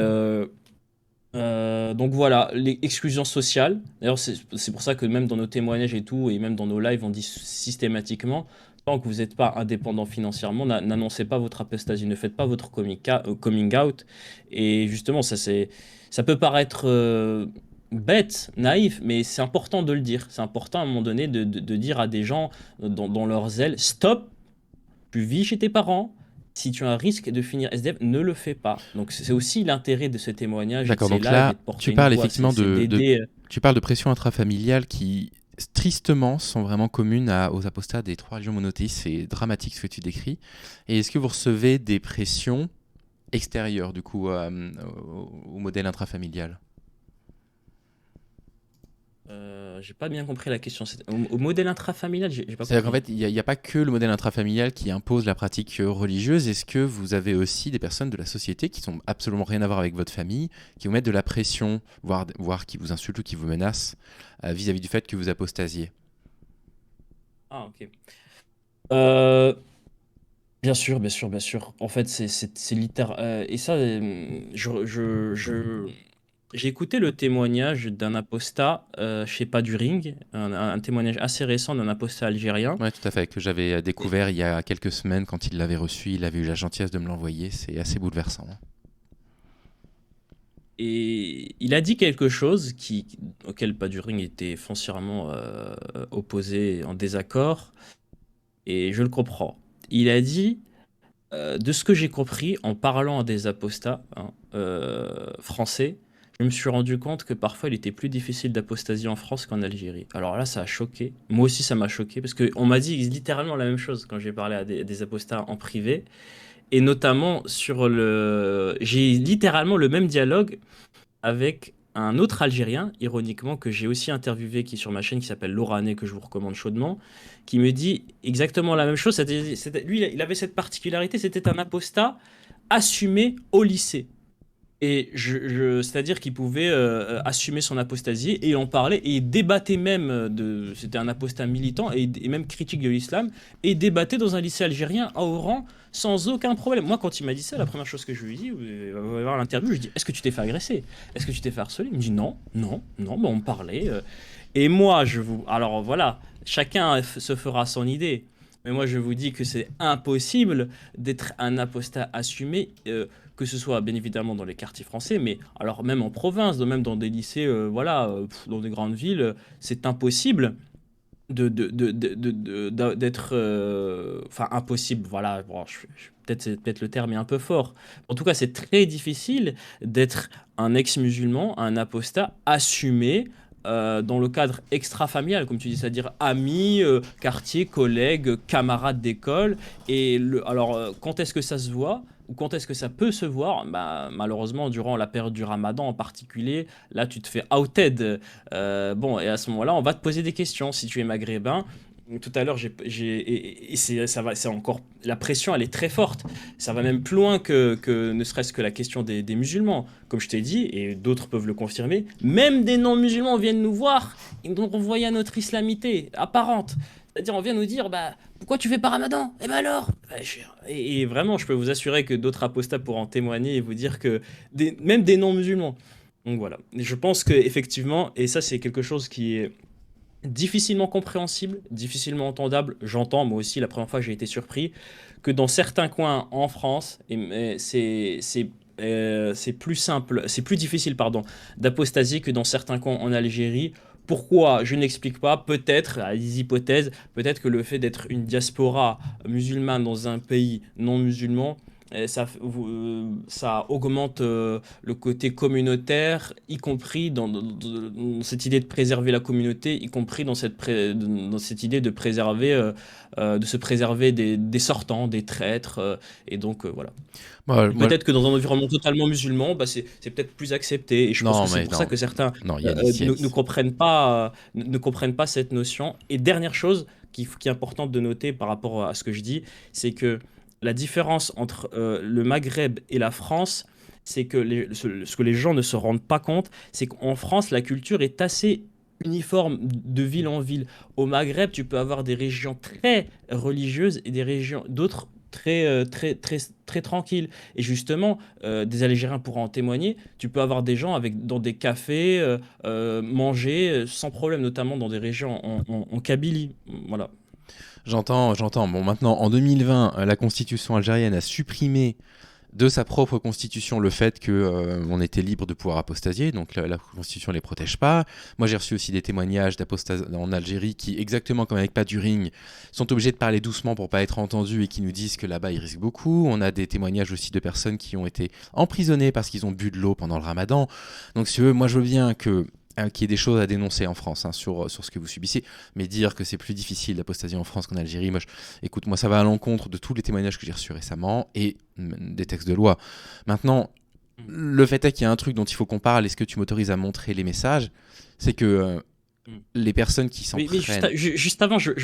donc voilà, les exclusions sociales. D'ailleurs, c'est pour ça que même dans nos témoignages et tout, et même dans nos lives, on dit systématiquement, tant que vous n'êtes pas indépendant financièrement, n'annoncez pas votre apostasie, ne faites pas votre coming out. Et justement, ça peut paraître bête, naïf, mais c'est important de le dire. C'est important à un moment donné de dire à des gens dans leur zèle, stop, tu vis chez tes parents. Si tu as un risque de finir SDF, ne le fais pas. Donc c'est aussi l'intérêt de ce témoignage et de D'accord, ces donc lives et là, de tu porter une parles voix, effectivement c'est d'aider. tu parles de pression intrafamiliale qui, tristement, sont vraiment communes aux apostats des trois religions monothéistes. C'est dramatique ce que tu décris. Et est-ce que vous recevez des pressions extérieures, du coup, au modèle intrafamilial? J'ai pas bien compris la question. Au modèle intrafamilial, j'ai pas C'est-à-dire qu'en compris. fait, il y a pas que le modèle intrafamilial qui impose la pratique religieuse. Est-ce que vous avez aussi des personnes de la société qui sont absolument rien à voir avec votre famille, qui vous mettent de la pression, voire qui vous insultent ou qui vous menacent vis-à-vis du fait que vous apostasiez? Ah, ok. Euh, Bien sûr, bien sûr, bien sûr. En fait, c'est littéral. Et ça, j'ai écouté le témoignage d'un apostat chez Paduring, un témoignage assez récent d'un apostat algérien. Oui, tout à fait, que j'avais Et, découvert il y a quelques semaines quand il l'avait reçu. Il avait eu la gentillesse de me l'envoyer. C'est assez bouleversant, hein. et il a dit quelque chose auquel Paduring était foncièrement opposé, en désaccord, et je le comprends. Il a dit, de ce que j'ai compris en parlant à des apostats, hein, français, je me suis rendu compte que parfois il était plus difficile d'apostasier en France qu'en Algérie. Alors là, ça a choqué. Moi aussi, ça m'a choqué parce qu'on m'a dit littéralement la même chose quand j'ai parlé à des apostats en privé. Et notamment sur le. J'ai littéralement le même dialogue avec un autre Algérien, ironiquement, que j'ai aussi interviewé, qui est sur ma chaîne, qui s'appelle Lorané, que je vous recommande chaudement, qui me dit exactement la même chose. Lui, il avait cette particularité, c'était un apostat assumé au lycée. Et c'est-à-dire qu'il pouvait assumer son apostasie et en parler et débattait même c'était un apostat militant et même critique de l'islam et débattait dans un lycée algérien à Oran sans aucun problème. Moi, quand il m'a dit ça, la première chose que je lui ai dit, on va voir l'interview, je lui ai dit, est-ce que tu t'es fait agresser? Est-ce que tu t'es fait harceler? Il me dit non, non, non, bah, on me parlait. Et moi, alors voilà, chacun se fera son idée. Mais moi, je vous dis que c'est impossible d'être un apostat assumé, que ce soit bien évidemment dans les quartiers français, mais alors même en province, même dans des lycées, voilà, dans des grandes villes, c'est impossible d'être, enfin impossible, voilà, bon, c'est peut-être le terme est un peu fort. En tout cas, c'est très difficile d'être un ex-musulman, un apostat assumé dans le cadre extra-familial, comme tu dis, c'est-à-dire amis, quartier, collègues, camarades d'école. Alors, quand est-ce que ça se voit? Ou quand est-ce que ça peut se voir? Bah, malheureusement, durant la période du Ramadan en particulier, là, tu te fais outed. Bon, et à ce moment-là, on va te poser des questions. Si tu es maghrébin, tout à l'heure, c'est encore la pression, elle est très forte. Ça va même plus loin que ne serait-ce que la question des musulmans. Comme je t'ai dit, et d'autres peuvent le confirmer, même des non-musulmans viennent nous voir et nous renvoyer à notre islamité apparente. C'est-à-dire, on vient nous dire, bah, pourquoi tu fais pas Ramadan? Eh ben alors? Et vraiment, je peux vous assurer que d'autres apostats pourront en témoigner et vous dire que même des non-musulmans. Donc voilà. Et je pense que effectivement, et ça c'est quelque chose qui est difficilement compréhensible, difficilement entendable. J'entends, moi aussi, la première fois j'ai été surpris, que dans certains coins en France, c'est plus simple, c'est plus difficile, pardon, d'apostasier que dans certains coins en Algérie. Pourquoi? Je n'explique pas. Peut-être, à des hypothèses, peut-être que le fait d'être une diaspora musulmane dans un pays non musulman, ça augmente le côté communautaire, y compris dans cette idée de préserver la communauté, y compris dans cette idée de préserver, de se préserver des sortants, des traîtres. Et donc, voilà. Peut-être que dans un environnement totalement musulman, bah, c'est peut-être plus accepté. Et je pense Non, que c'est mais pour non. ça que certains Non, Yanis, ne comprennent pas cette notion. Et dernière chose qui est importante de noter par rapport à ce que je dis, c'est que la différence entre le Maghreb et la France, c'est que ce que les gens ne se rendent pas compte, c'est qu'en France, la culture est assez uniforme de ville en ville. Au Maghreb, tu peux avoir des régions très religieuses et des régions d'autres très tranquilles. Et justement, des Algériens pourront en témoigner. Tu peux avoir des gens dans des cafés, manger sans problème, notamment dans des régions en Kabylie. Voilà. J'entends. Bon, maintenant, en 2020, la constitution algérienne a supprimé de sa propre constitution le fait que on était libre de pouvoir apostasier, donc la constitution ne les protège pas. Moi, j'ai reçu aussi des témoignages d'apostats en Algérie qui, exactement comme avec Paduring, sont obligés de parler doucement pour pas être entendus et qui nous disent que là-bas, ils risquent beaucoup. On a des témoignages aussi de personnes qui ont été emprisonnées parce qu'ils ont bu de l'eau pendant le Ramadan. Donc, si tu veux, moi, je veux bien qu'il y ait des choses à dénoncer en France sur ce que vous subissez, mais dire que c'est plus difficile d'apostasier en France qu'en Algérie, écoute, moi ça va à l'encontre de tous les témoignages que j'ai reçus récemment et des textes de loi. Maintenant, le fait est qu'il y a un truc dont il faut qu'on parle, est-ce que tu m'autorises à montrer les messages, c'est que les personnes qui s'en prennent... Juste avant, avant de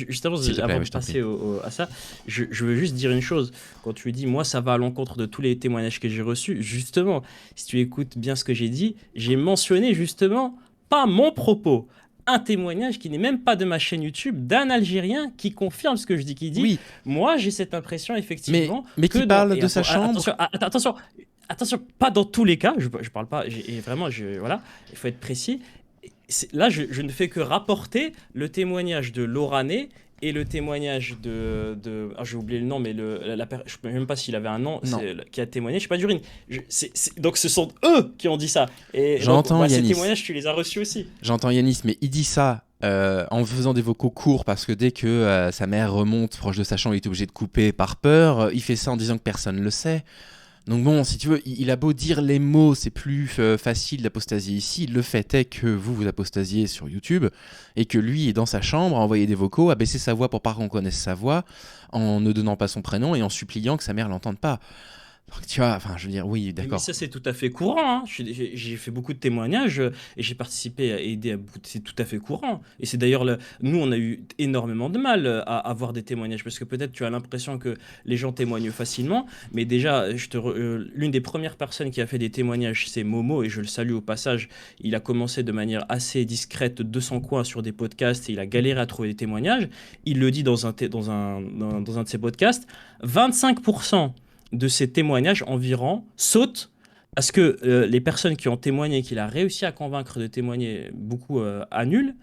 je t'en prie. passer à ça, je veux juste dire une chose. Quand tu dis, moi, ça va à l'encontre de tous les témoignages que j'ai reçus, justement, si tu écoutes bien ce que j'ai dit, j'ai mentionné justement pas mon propos, un témoignage qui n'est même pas de ma chaîne YouTube, d'un Algérien qui confirme ce que je dis, qui dit, Oui, moi, j'ai cette impression, effectivement, mais qui parle de sa chambre... Attention, pas dans tous les cas, je parle pas, et vraiment, voilà, il faut être précis. Là, je ne fais que rapporter le témoignage de Lorané et le témoignage j'ai oublié le nom, mais je ne sais même pas s'il avait un nom, qui a témoigné, je sais pas d'urine. Donc ce sont eux qui ont dit ça. Et J'entends, donc, ces Yanis. témoignages, tu les as reçus aussi. J'entends Yanis, mais il dit ça en faisant des vocaux courts parce que dès que sa mère remonte proche de sa chambre, il est obligé de couper par peur. Il fait ça en disant que personne ne le sait. Donc bon, si tu veux, il a beau dire les mots, c'est plus facile d'apostasier ici. Le fait est que vous apostasiez sur YouTube et que lui est dans sa chambre à envoyer des vocaux, à baisser sa voix pour pas qu'on connaisse sa voix, en ne donnant pas son prénom et en suppliant que sa mère l'entende pas. Donc, tu vois, enfin, je veux dire, oui, Mais d'accord. ça, c'est tout à fait courant, hein. J'ai fait beaucoup de témoignages et j'ai participé à aider c'est tout à fait courant. Et c'est d'ailleurs, nous, on a eu énormément de mal à avoir des témoignages parce que peut-être tu as l'impression que les gens témoignent facilement, mais déjà, l'une des premières personnes qui a fait des témoignages, c'est Momo et je le salue au passage. Il a commencé de manière assez discrète de son coin sur des podcasts et il a galéré à trouver des témoignages. Il le dit dans dans un de ses podcasts, 25% de ces témoignages environ sautent parce que les personnes qui ont témoigné, qu'il a réussi à convaincre de témoigner, beaucoup annulent.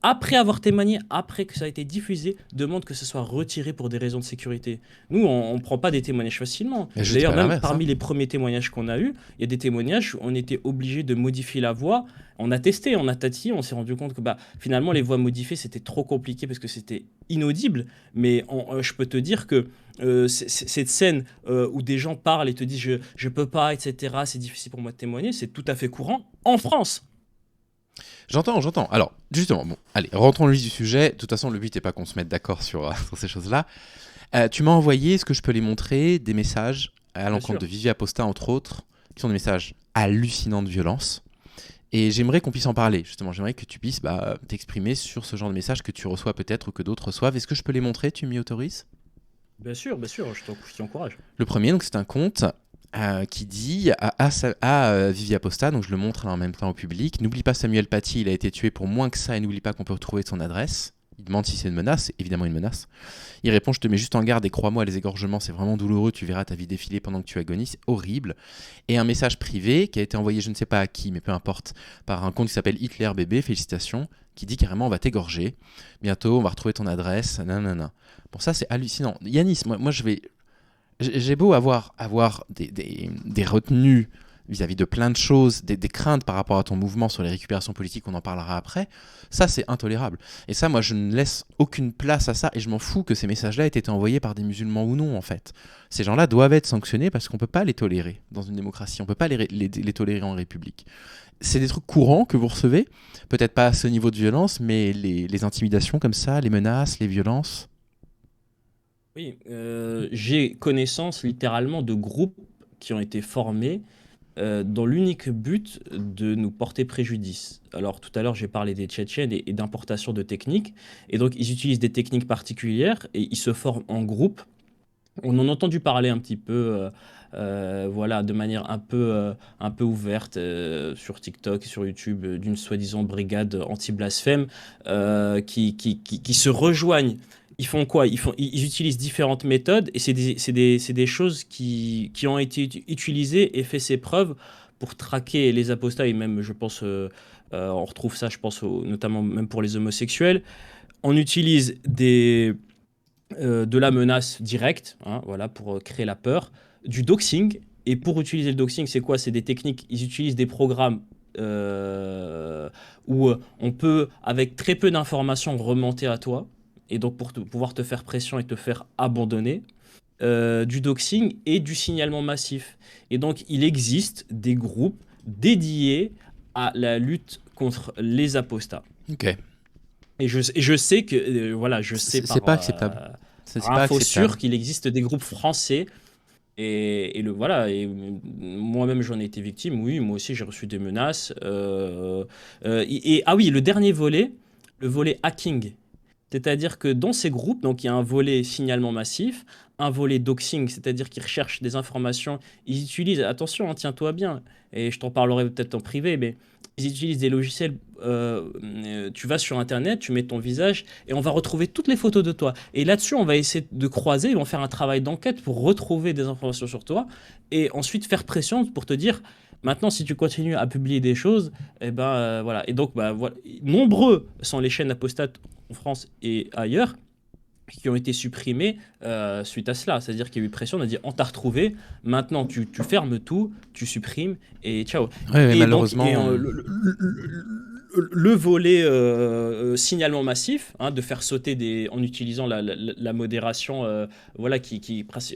Après avoir témoigné, après que ça a été diffusé, demandent que ce soit retiré pour des raisons de sécurité. Nous, on ne prend pas des témoignages facilement. Mais je dis D'ailleurs, pas même l'inverse, hein. parmi les premiers témoignages qu'on a eus, il y a des témoignages où on était obligé de modifier la voix. On a testé, on a tatillé, on s'est rendu compte que finalement, les voix modifiées, c'était trop compliqué parce que c'était inaudible. Mais je peux te dire que cette scène où des gens parlent et te disent je peux pas, etc., c'est difficile pour moi de témoigner, c'est tout à fait courant en France. J'entends. Alors, justement, bon, allez, rentrons dans le vif du sujet. De toute façon, le but n'est pas qu'on se mette d'accord sur, sur ces choses-là. Tu m'as envoyé, est-ce que je peux les montrer, des messages à Bien l'encontre sûr. de Vivi Aposta, entre autres, qui sont des messages hallucinants de violence. Et j'aimerais qu'on puisse en parler, justement. J'aimerais que tu puisses t'exprimer sur ce genre de messages que tu reçois peut-être ou que d'autres reçoivent. Est-ce que je peux les montrer? Tu m'y autorises? Bien sûr, je t'y encourage. Le premier, donc, c'est un compte qui dit à Vivi Aposta, donc je le montre en même temps au public, n'oublie pas Samuel Paty, il a été tué pour moins que ça et n'oublie pas qu'on peut retrouver son adresse. Il demande si c'est une menace, c'est évidemment une menace. Il répond, je te mets juste en garde et crois-moi, les égorgements c'est vraiment douloureux, tu verras ta vie défiler pendant que tu agonises, c'est horrible. Et un message privé qui a été envoyé je ne sais pas à qui, mais peu importe, par un compte qui s'appelle Hitler Bébé, félicitations, qui dit carrément on va t'égorger, bientôt on va retrouver ton adresse, nanana. Bon ça c'est hallucinant. Yanis, moi j'ai beau avoir des retenues vis-à-vis de plein de choses, des craintes par rapport à ton mouvement sur les récupérations politiques, on en parlera après, ça c'est intolérable. Et ça, moi je ne laisse aucune place à ça, et je m'en fous que ces messages-là aient été envoyés par des musulmans ou non en fait. Ces gens-là doivent être sanctionnés parce qu'on ne peut pas les tolérer dans une démocratie, on ne peut pas les tolérer en République. C'est des trucs courants que vous recevez, peut-être pas à ce niveau de violence, mais les intimidations comme ça, les menaces, les violences. Oui, j'ai connaissance littéralement de groupes qui ont été formés dans l'unique but de nous porter préjudice. Alors tout à l'heure, j'ai parlé des Tchétchènes et d'importation de techniques. Et donc, ils utilisent des techniques particulières et ils se forment en groupe. On en a entendu parler un petit peu, voilà, de manière un peu ouverte sur TikTok et sur YouTube, d'une soi-disant brigade anti-blasphème qui se rejoignent. Ils font quoi? Ils utilisent différentes méthodes et c'est des choses qui ont été utilisées et fait ses preuves pour traquer les apostats et même, je pense, on retrouve ça, je pense, notamment même pour les homosexuels. On utilise de la menace directe, hein, voilà, pour créer la peur, du doxing. Et pour utiliser le doxing, c'est quoi? C'est des techniques, ils utilisent des programmes où on peut, avec très peu d'informations, remonter à toi. Et donc pour pouvoir te faire pression et te faire abandonner. Du doxing et du signalement massif. Et donc il existe des groupes dédiés à la lutte contre les apostats. Ok. Et je sais que, voilà, je sais C'est pas acceptable. C'est par pas info acceptable. sûre qu'il existe des groupes français. Voilà, et moi-même j'en ai été victime, oui, moi aussi j'ai reçu des menaces. Ah oui, le dernier volet, le volet hacking. C'est-à-dire que dans ces groupes, donc il y a un volet signalement massif, un volet doxing, c'est-à-dire qu'ils recherchent des informations. Ils utilisent, attention, hein, tiens-toi bien, et je t'en parlerai peut-être en privé, mais ils utilisent des logiciels. Tu vas sur Internet, tu mets ton visage, et on va retrouver toutes les photos de toi. Et là-dessus, on va essayer de croiser, ils vont faire un travail d'enquête pour retrouver des informations sur toi, et ensuite faire pression pour te dire. Maintenant, si tu continues à publier des choses, eh ben voilà. Et donc, voilà. Nombreux sont les chaînes apostates en France et ailleurs qui ont été supprimées suite à cela. C'est-à-dire qu'il y a eu pression, on a dit on t'a retrouvé, maintenant tu fermes tout, tu supprimes et ciao. Ouais, mais Et donc, malheureusement. le volet signalement massif, hein, de faire sauter en utilisant la modération, voilà,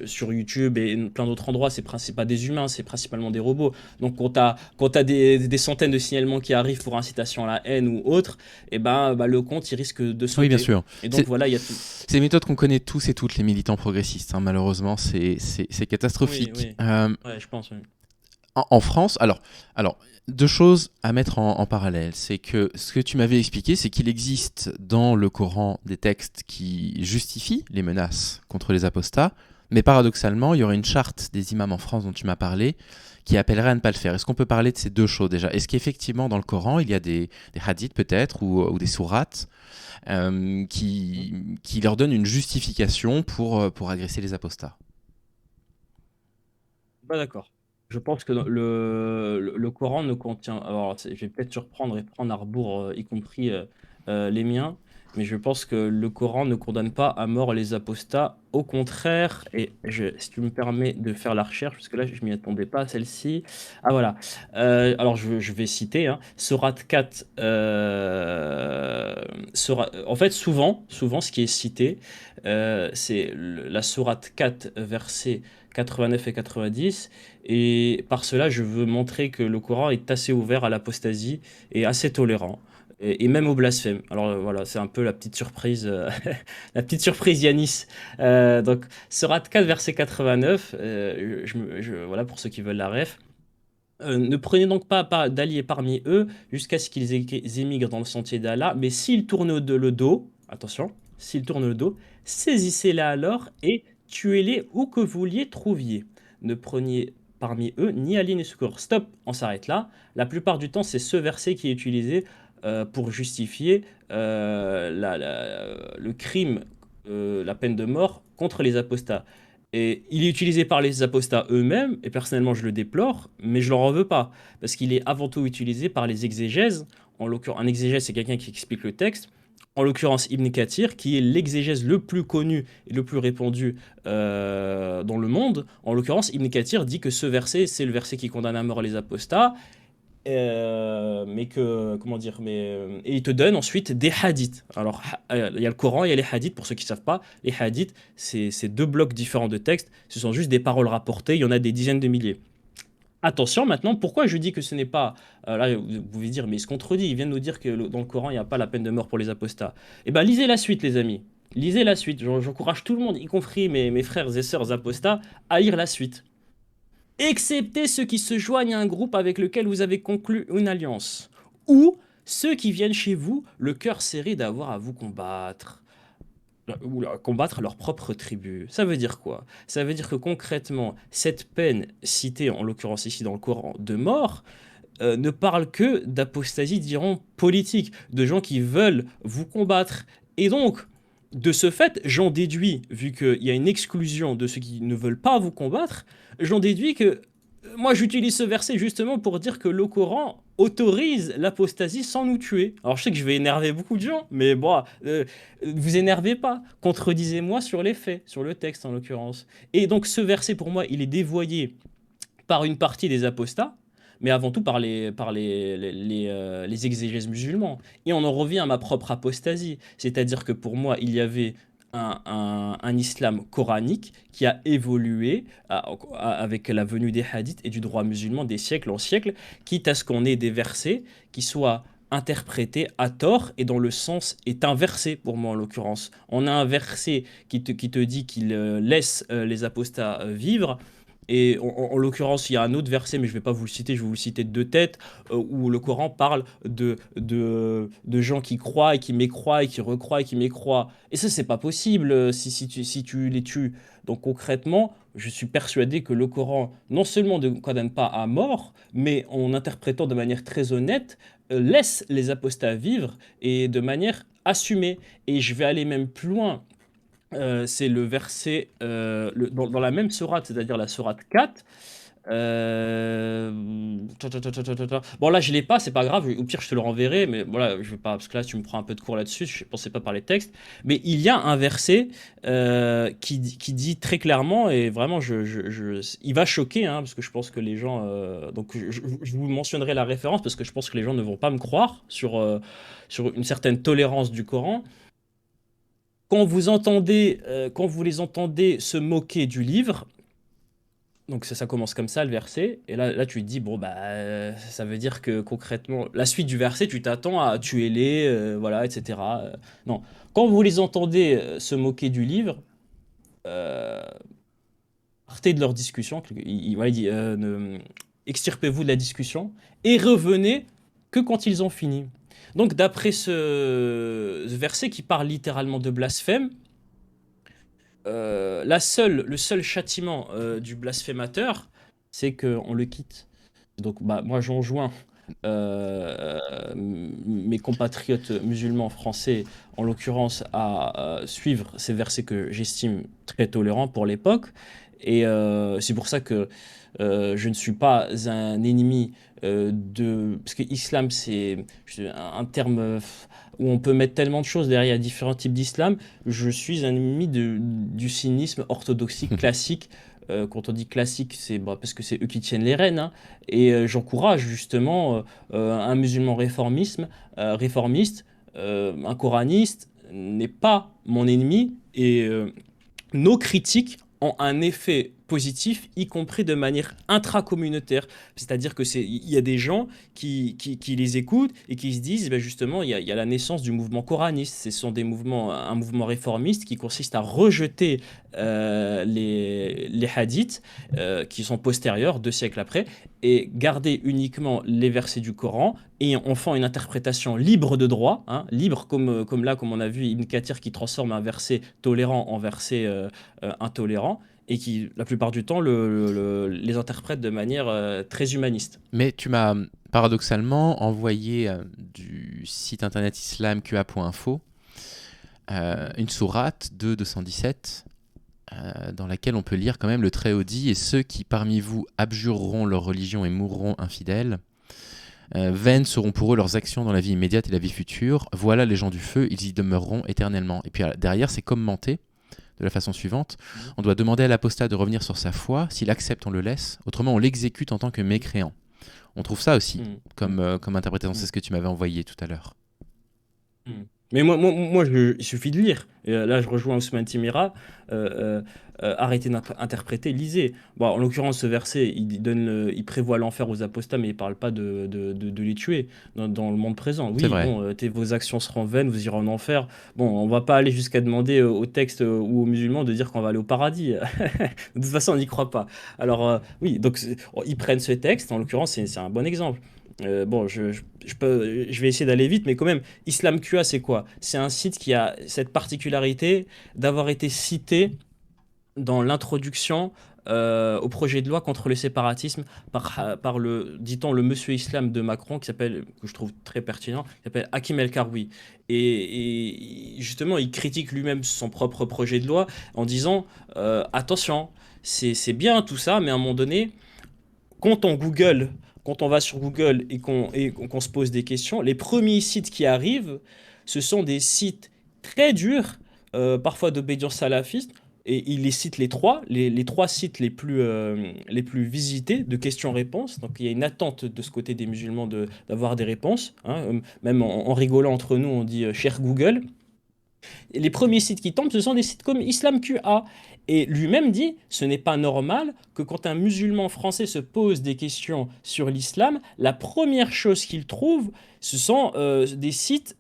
sur YouTube et plein d'autres endroits, c'est pas des humains, c'est principalement des robots. Donc quand t'as des centaines de signalements qui arrivent pour incitation à la haine ou autre, et bah, le compte il risque de Oui, bien sauter. sûr. Et donc C'est voilà, il y a tout. c'est des méthodes qu'on connaît tous et toutes, les militants progressistes, hein. Malheureusement, c'est Oui, catastrophique. oui. Ouais, je pense, oui. En France, alors, deux choses à mettre en parallèle. C'est que ce que tu m'avais expliqué, c'est qu'il existe dans le Coran des textes qui justifient les menaces contre les apostats, mais paradoxalement, il y aurait une charte des imams en France dont tu m'as parlé qui appellerait à ne pas le faire. Est-ce qu'on peut parler de ces deux choses déjà? Est-ce qu'effectivement dans le Coran, il y a des hadiths peut-être ou des sourates qui leur donnent une justification pour agresser les apostats? Pas d'accord. Je pense que le Coran ne contient. Alors, je vais peut-être surprendre et prendre à rebours, y compris les miens, mais je pense que le Coran ne condamne pas à mort les apostats. Au contraire, et si tu me permets de faire la recherche, parce que là, je m'y attendais pas, celle-ci. Ah, voilà. Alors, je vais citer, hein, Sourate 4. En fait, souvent, ce qui est cité, c'est la Sourate 4, versets 89 et 90. Et par cela, je veux montrer que le Coran est assez ouvert à l'apostasie et assez tolérant. Et même au blasphème. Alors voilà, c'est un peu la petite surprise, la petite surprise Yanis. Donc, Sourate 4, verset 89, voilà pour ceux qui veulent la ref. Ne prenez donc pas d'alliés parmi eux jusqu'à ce qu'ils émigrent dans le sentier d'Allah, mais s'ils tournent le dos, attention, s'ils tournent le dos, saisissez-les alors et tuez-les où que vous les trouviez. Ne preniez parmi eux ni alliés ni secours. Stop, on s'arrête là. La plupart du temps, c'est ce verset qui est utilisé pour justifier le crime, la peine de mort contre les apostats. Et il est utilisé par les apostats eux-mêmes, et personnellement je le déplore, mais je leur en veux pas, parce qu'il est avant tout utilisé par les exégèses. En l'occurrence, un exégèse, c'est quelqu'un qui explique le texte. En l'occurrence, Ibn Kathir, qui est l'exégèse le plus connu et le plus répandu dans le monde. En l'occurrence, Ibn Kathir dit que ce verset, c'est le verset qui condamne à mort les apostats, mais que, comment dire, et il te donne ensuite des hadiths. Alors, il y a le Coran, il y a les hadiths, pour ceux qui ne savent pas. Les hadiths, c'est deux blocs différents de textes. Ce sont juste des paroles rapportées. Il y en a des dizaines de milliers. Attention maintenant, pourquoi je dis que ce n'est pas. Là, vous pouvez dire, mais il se contredit. Il vient de nous dire que dans le Coran, il n'y a pas la peine de mort pour les apostats. Eh bien, lisez la suite, les amis. Lisez la suite. J'encourage tout le monde, y compris mes frères et sœurs apostats, à lire la suite. Excepté ceux qui se joignent à un groupe avec lequel vous avez conclu une alliance, ou ceux qui viennent chez vous, le cœur serré d'avoir à vous combattre, ou combattre leur propre tribu. Ça veut dire quoi? Ça veut dire que concrètement, cette peine citée, en l'occurrence ici dans le Coran, de mort, ne parle que d'apostasie, diront, politique, de gens qui veulent vous combattre. Et donc, de ce fait, j'en déduis, vu qu'il y a une exclusion de ceux qui ne veulent pas vous combattre, j'en déduis que moi j'utilise ce verset justement pour dire que le Coran autorise l'apostasie sans nous tuer. Alors je sais que je vais énerver beaucoup de gens, mais bon, vous énervez pas, contredisez-moi sur les faits, sur le texte en l'occurrence. Et donc ce verset pour moi, il est dévoyé par une partie des apostats, mais avant tout par les exégèses musulmans. Et on en revient à ma propre apostasie, c'est-à-dire que pour moi, il y avait un islam coranique qui a évolué avec la venue des hadiths et du droit musulman des siècles en siècles, quitte à ce qu'on ait des versets qui soient interprétés à tort et dont le sens est inversé pour moi en l'occurrence. On a un verset qui te dit qu'il laisse les apostats vivre, et en l'occurrence, il y a un autre verset, mais je ne vais pas vous le citer, je vais vous le citer de tête, où le Coran parle de gens qui croient et qui mécroient et qui recroient et qui mécroient. Et ça, c'est pas possible si tu les tues. Donc concrètement, je suis persuadé que le Coran, non seulement ne condamne pas à mort, mais en interprétant de manière très honnête, laisse les apostats vivre et de manière assumée. Et je vais aller même plus loin. C'est le verset dans la même sourate, c'est-à-dire la sourate 4. Bon, là, je l'ai pas, c'est pas grave. Au pire, je te le renverrai. Mais voilà, je vais pas, parce que là, tu me prends un peu de cours là-dessus. Je pensais pas parler de texte. Mais il y a un verset qui dit très clairement, et vraiment, il va choquer, hein, parce que je pense que les gens. Donc, je vous mentionnerai la référence, parce que je pense que les gens ne vont pas me croire sur une certaine tolérance du Coran. Quand vous les entendez se moquer du livre, donc ça commence comme ça le verset, et là tu te dis bon bah ça veut dire que concrètement la suite du verset tu t'attends à tuer-les, voilà etc. Non, quand vous les entendez se moquer du livre, euh, partez de leur discussion, voilà, il dit, extirpez-vous de la discussion et revenez que quand ils ont fini. Donc d'après ce verset qui parle littéralement de blasphème, le seul châtiment du blasphémateur, c'est qu'on le quitte. Donc, bah, moi, j'enjoins mes compatriotes musulmans français, en l'occurrence, à suivre ces versets que j'estime très tolérants pour l'époque. Et c'est pour ça que je ne suis pas un ennemi de... Parce que islam, c'est un terme où on peut mettre tellement de choses derrière différents types d'islam. Je suis un ennemi du cynisme orthodoxique classique. Quand on dit classique, c'est bah, parce que c'est eux qui tiennent les rênes, hein. Et j'encourage justement un musulman réformiste, un coraniste n'est pas mon ennemi. Et nos critiques ont un effet positif, y compris de manière intracommunautaire. C'est-à-dire que il y a des gens qui les écoutent et qui se disent, ben justement, il y a la naissance du mouvement coraniste. Ce sont un mouvement réformiste qui consiste à rejeter les hadiths qui sont postérieurs, 2 siècles après, et garder uniquement les versets du Coran et en font une interprétation libre de droit, hein, libre comme là, comme on a vu Ibn Kathir qui transforme un verset tolérant en verset intolérant et qui, la plupart du temps, les interprète de manière très humaniste. Mais tu m'as paradoxalement envoyé du site internet islamqa.info une sourate de 217 dans laquelle on peut lire quand même le Très-Haut dit « Et ceux qui parmi vous abjureront leur religion et mourront infidèles, vaines seront pour eux leurs actions dans la vie immédiate et la vie future. Voilà les gens du feu, ils y demeureront éternellement. » Et puis derrière, c'est commenté de la façon suivante. On doit demander à l'apostat de revenir sur sa foi. S'il accepte, on le laisse. Autrement, on l'exécute en tant que mécréant. On trouve ça aussi comme interprétation. C'est ce que tu m'avais envoyé tout à l'heure. Mais il suffit de lire. Et là, je rejoins Ousmane Timira. Arrêtez d'interpréter, lisez. Bon, en l'occurrence, ce verset, il prévoit l'enfer aux apostats, mais il ne parle pas de les tuer dans le monde présent. C'est Oui, vrai. bon, vos actions seront vaines, vous irez en enfer. Bon, on ne va pas aller jusqu'à demander au texte ou aux musulmans de dire qu'on va aller au paradis. De toute façon, on n'y croit pas. Alors, oui, donc ils prennent ce texte. En l'occurrence, c'est un bon exemple. Bon, je vais essayer d'aller vite, mais quand même, IslamQA, c'est quoi? C'est un site qui a cette particularité d'avoir été cité dans l'introduction au projet de loi contre le séparatisme par dit-on, le monsieur islam de Macron, que je trouve très pertinent, qui s'appelle Hakim El Karoui. Et justement, il critique lui-même son propre projet de loi en disant attention, c'est bien tout ça, mais à un moment donné, quand on va sur Google et qu'on se pose des questions, les premiers sites qui arrivent, ce sont des sites très durs, parfois d'obédience salafiste, et il les cite les trois sites les plus visités de questions-réponses. Donc il y a une attente de ce côté des musulmans d'avoir des réponses, hein. Même en rigolant entre nous, on dit cher Google. Et les premiers sites qui tombent, ce sont des sites comme IslamQA. Et lui-même dit, ce n'est pas normal que quand un musulman français se pose des questions sur l'islam, la première chose qu'il trouve, ce sont des sites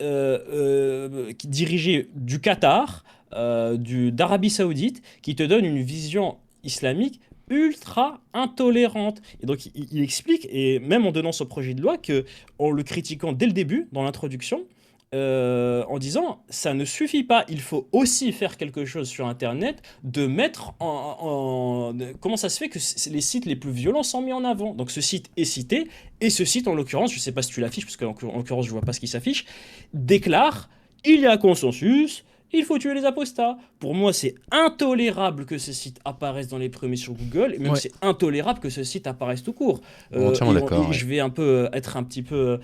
dirigés du Qatar, d'Arabie Saoudite, qui te donnent une vision islamique ultra intolérante. Et donc il explique, et même en donnant ce projet de loi, que en le critiquant dès le début, dans l'introduction, en disant ça ne suffit pas, il faut aussi faire quelque chose sur Internet, de mettre comment ça se fait que les sites les plus violents sont mis en avant. Donc ce site est cité, et ce site en l'occurrence, je ne sais pas si tu l'affiches, parce qu'en l'occurrence je ne vois pas ce qui s'affiche, déclare il y a consensus, il faut tuer les apostats. Pour moi, c'est intolérable que ce site apparaisse dans les premiers sur Google, et même Ouais, c'est intolérable que ce site apparaisse tout court. entièrement d'accord. Et Ouais. je vais un peu être un petit peu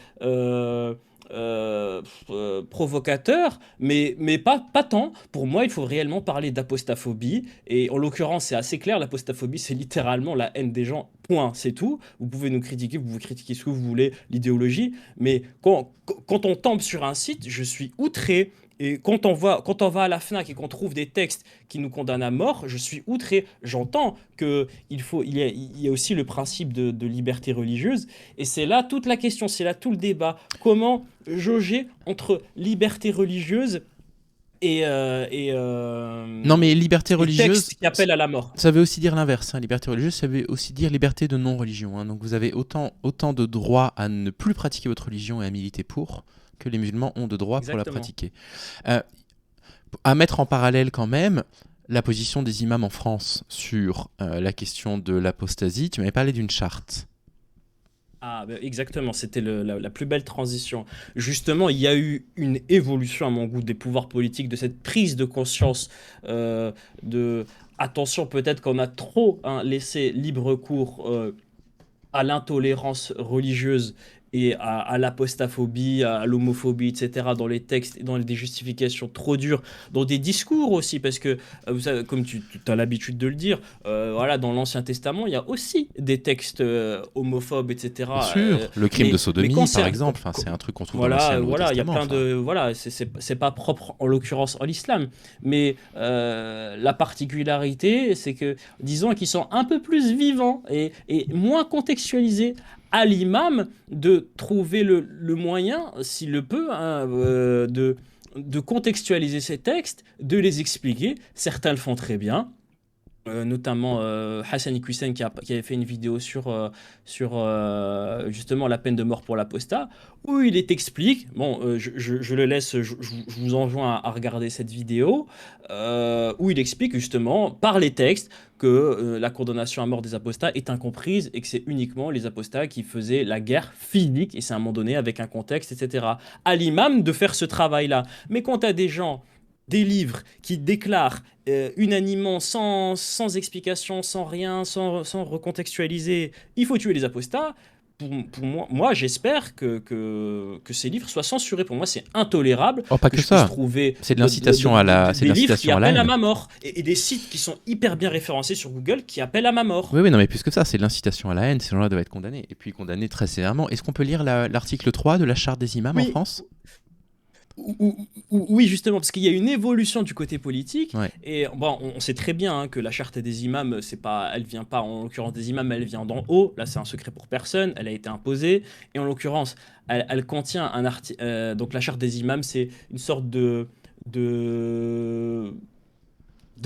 provocateur, mais pas tant. Pour moi, il faut réellement parler d'apostaphobie, et en l'occurrence, c'est assez clair, l'apostaphobie, c'est littéralement la haine des gens, point, c'est tout. Vous pouvez nous critiquer, vous pouvez critiquer ce que vous voulez, l'idéologie, mais quand on tombe sur un site, je suis outré. Et quand on va à la FNAC et qu'on trouve des textes qui nous condamnent à mort, je suis outré. J'entends il y a aussi le principe de liberté religieuse. Et c'est là toute la question, c'est là tout le débat. Comment jauger entre liberté religieuse Non, mais liberté et religieuse, textes qui appellent à la mort? ça veut aussi dire l'inverse. Hein. Liberté religieuse, ça veut aussi dire liberté de non-religion. Hein. Donc vous avez autant de droits à ne plus pratiquer votre religion et à militer pour que les musulmans ont de droits pour la Exactement. pratiquer. Euh, à mettre en parallèle quand même la position des imams en France sur la question de l'apostasie. Tu m'avais parlé d'une charte. Ah, bah, exactement, c'était la plus belle transition. Justement, il y a eu une évolution, à mon goût, des pouvoirs politiques, de cette prise de conscience de... Attention, peut-être qu'on a trop laissé libre cours à l'intolérance religieuse et à l'apostaphobie, à l'homophobie, etc., dans les textes, dans des justifications trop dures, dans des discours aussi, parce que, vous savez, comme tu as l'habitude de le dire, voilà, dans l'Ancien Testament, il y a aussi des textes homophobes, Bien etc. sûr, le crime de Mais quand sodomie, c'est... par exemple, enfin, c'est un truc qu'on trouve dans l'Ancien et Voilà, le Nouveau voilà, il y a Testament. plein Enfin, de... Voilà, c'est pas propre, en l'occurrence, en l'islam. Mais la particularité, c'est que, disons qu'ils sont un peu plus vivants et moins contextualisés, à l'imam de trouver le moyen, s'il le peut, de contextualiser ces textes, de les expliquer. Certains le font très bien. Notamment Hassan Iqiyoussen qui avait fait une vidéo sur justement la peine de mort pour l'apostat, où explique, bon, je le laisse, je vous enjoins à regarder cette vidéo, où il explique justement par les textes que la condamnation à mort des apostats est incomprise et que c'est uniquement les apostats qui faisaient la guerre physique, et c'est à un moment donné avec un contexte, etc. À l'imam de faire ce travail-là. Mais quand tu as des gens, des livres qui déclarent unanimement, sans explication, sans rien, sans recontextualiser, il faut tuer les apostats. Pour moi, j'espère que ces livres soient censurés. Pour moi, c'est intolérable oh, pas que que je puisse ça. trouver C'est de l'incitation à c'est des de livres qui l'incitation à la appellent à haine. ma mort et des sites qui sont hyper bien référencés sur Google qui appellent à ma mort. Oui, oui, non, mais plus que ça, c'est de l'incitation à la haine. Ces gens-là doivent être condamnés. Et puis condamnés très sévèrement. Est-ce qu'on peut lire l'article 3 de la charte des imams en Oui, France? oui, justement, parce qu'il y a une évolution du côté politique, Ouais. et bon, on sait très bien hein, que la charte des imams, c'est pas, elle vient pas, en l'occurrence des imams, elle vient d'en haut. Là, c'est un secret pour personne. Elle a été imposée, et en l'occurrence, elle contient un article. Donc, la charte des imams, c'est une sorte de de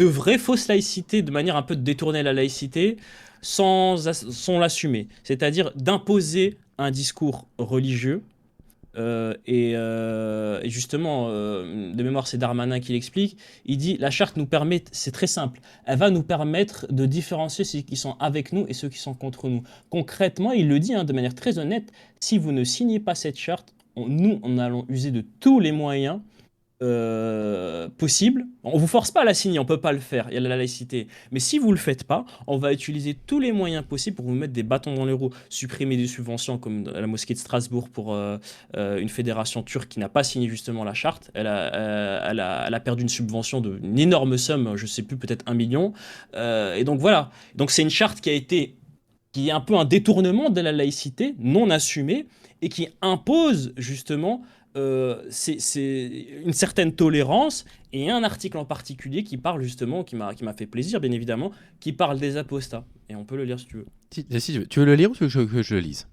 vraie fausse laïcité, de manière un peu de détourner la laïcité, sans l'assumer. C'est-à-dire d'imposer un discours religieux et justement, de mémoire, c'est Darmanin qui l'explique. Il dit la charte nous permet, c'est très simple, elle va nous permettre de différencier ceux qui sont avec nous et ceux qui sont contre nous. Concrètement, il le dit de manière très honnête, si vous ne signez pas cette charte, nous, on allons user de tous les moyens possible. On vous force pas à la signer, on peut pas le faire, il y a la laïcité. Mais si vous le faites pas, on va utiliser tous les moyens possibles pour vous mettre des bâtons dans les roues, supprimer des subventions comme la mosquée de Strasbourg pour une fédération turque qui n'a pas signé justement la charte. Elle a perdu une subvention d'une énorme somme, je sais plus, peut-être 1 million. Et donc voilà. Donc c'est une charte qui est un peu un détournement de la laïcité, non assumée, et qui impose justement c'est une certaine tolérance, et un article en particulier qui parle justement, qui m'a fait plaisir bien évidemment, qui parle des apostats. Et on peut le lire si tu veux. Si tu veux le lire ou tu veux que je le lise?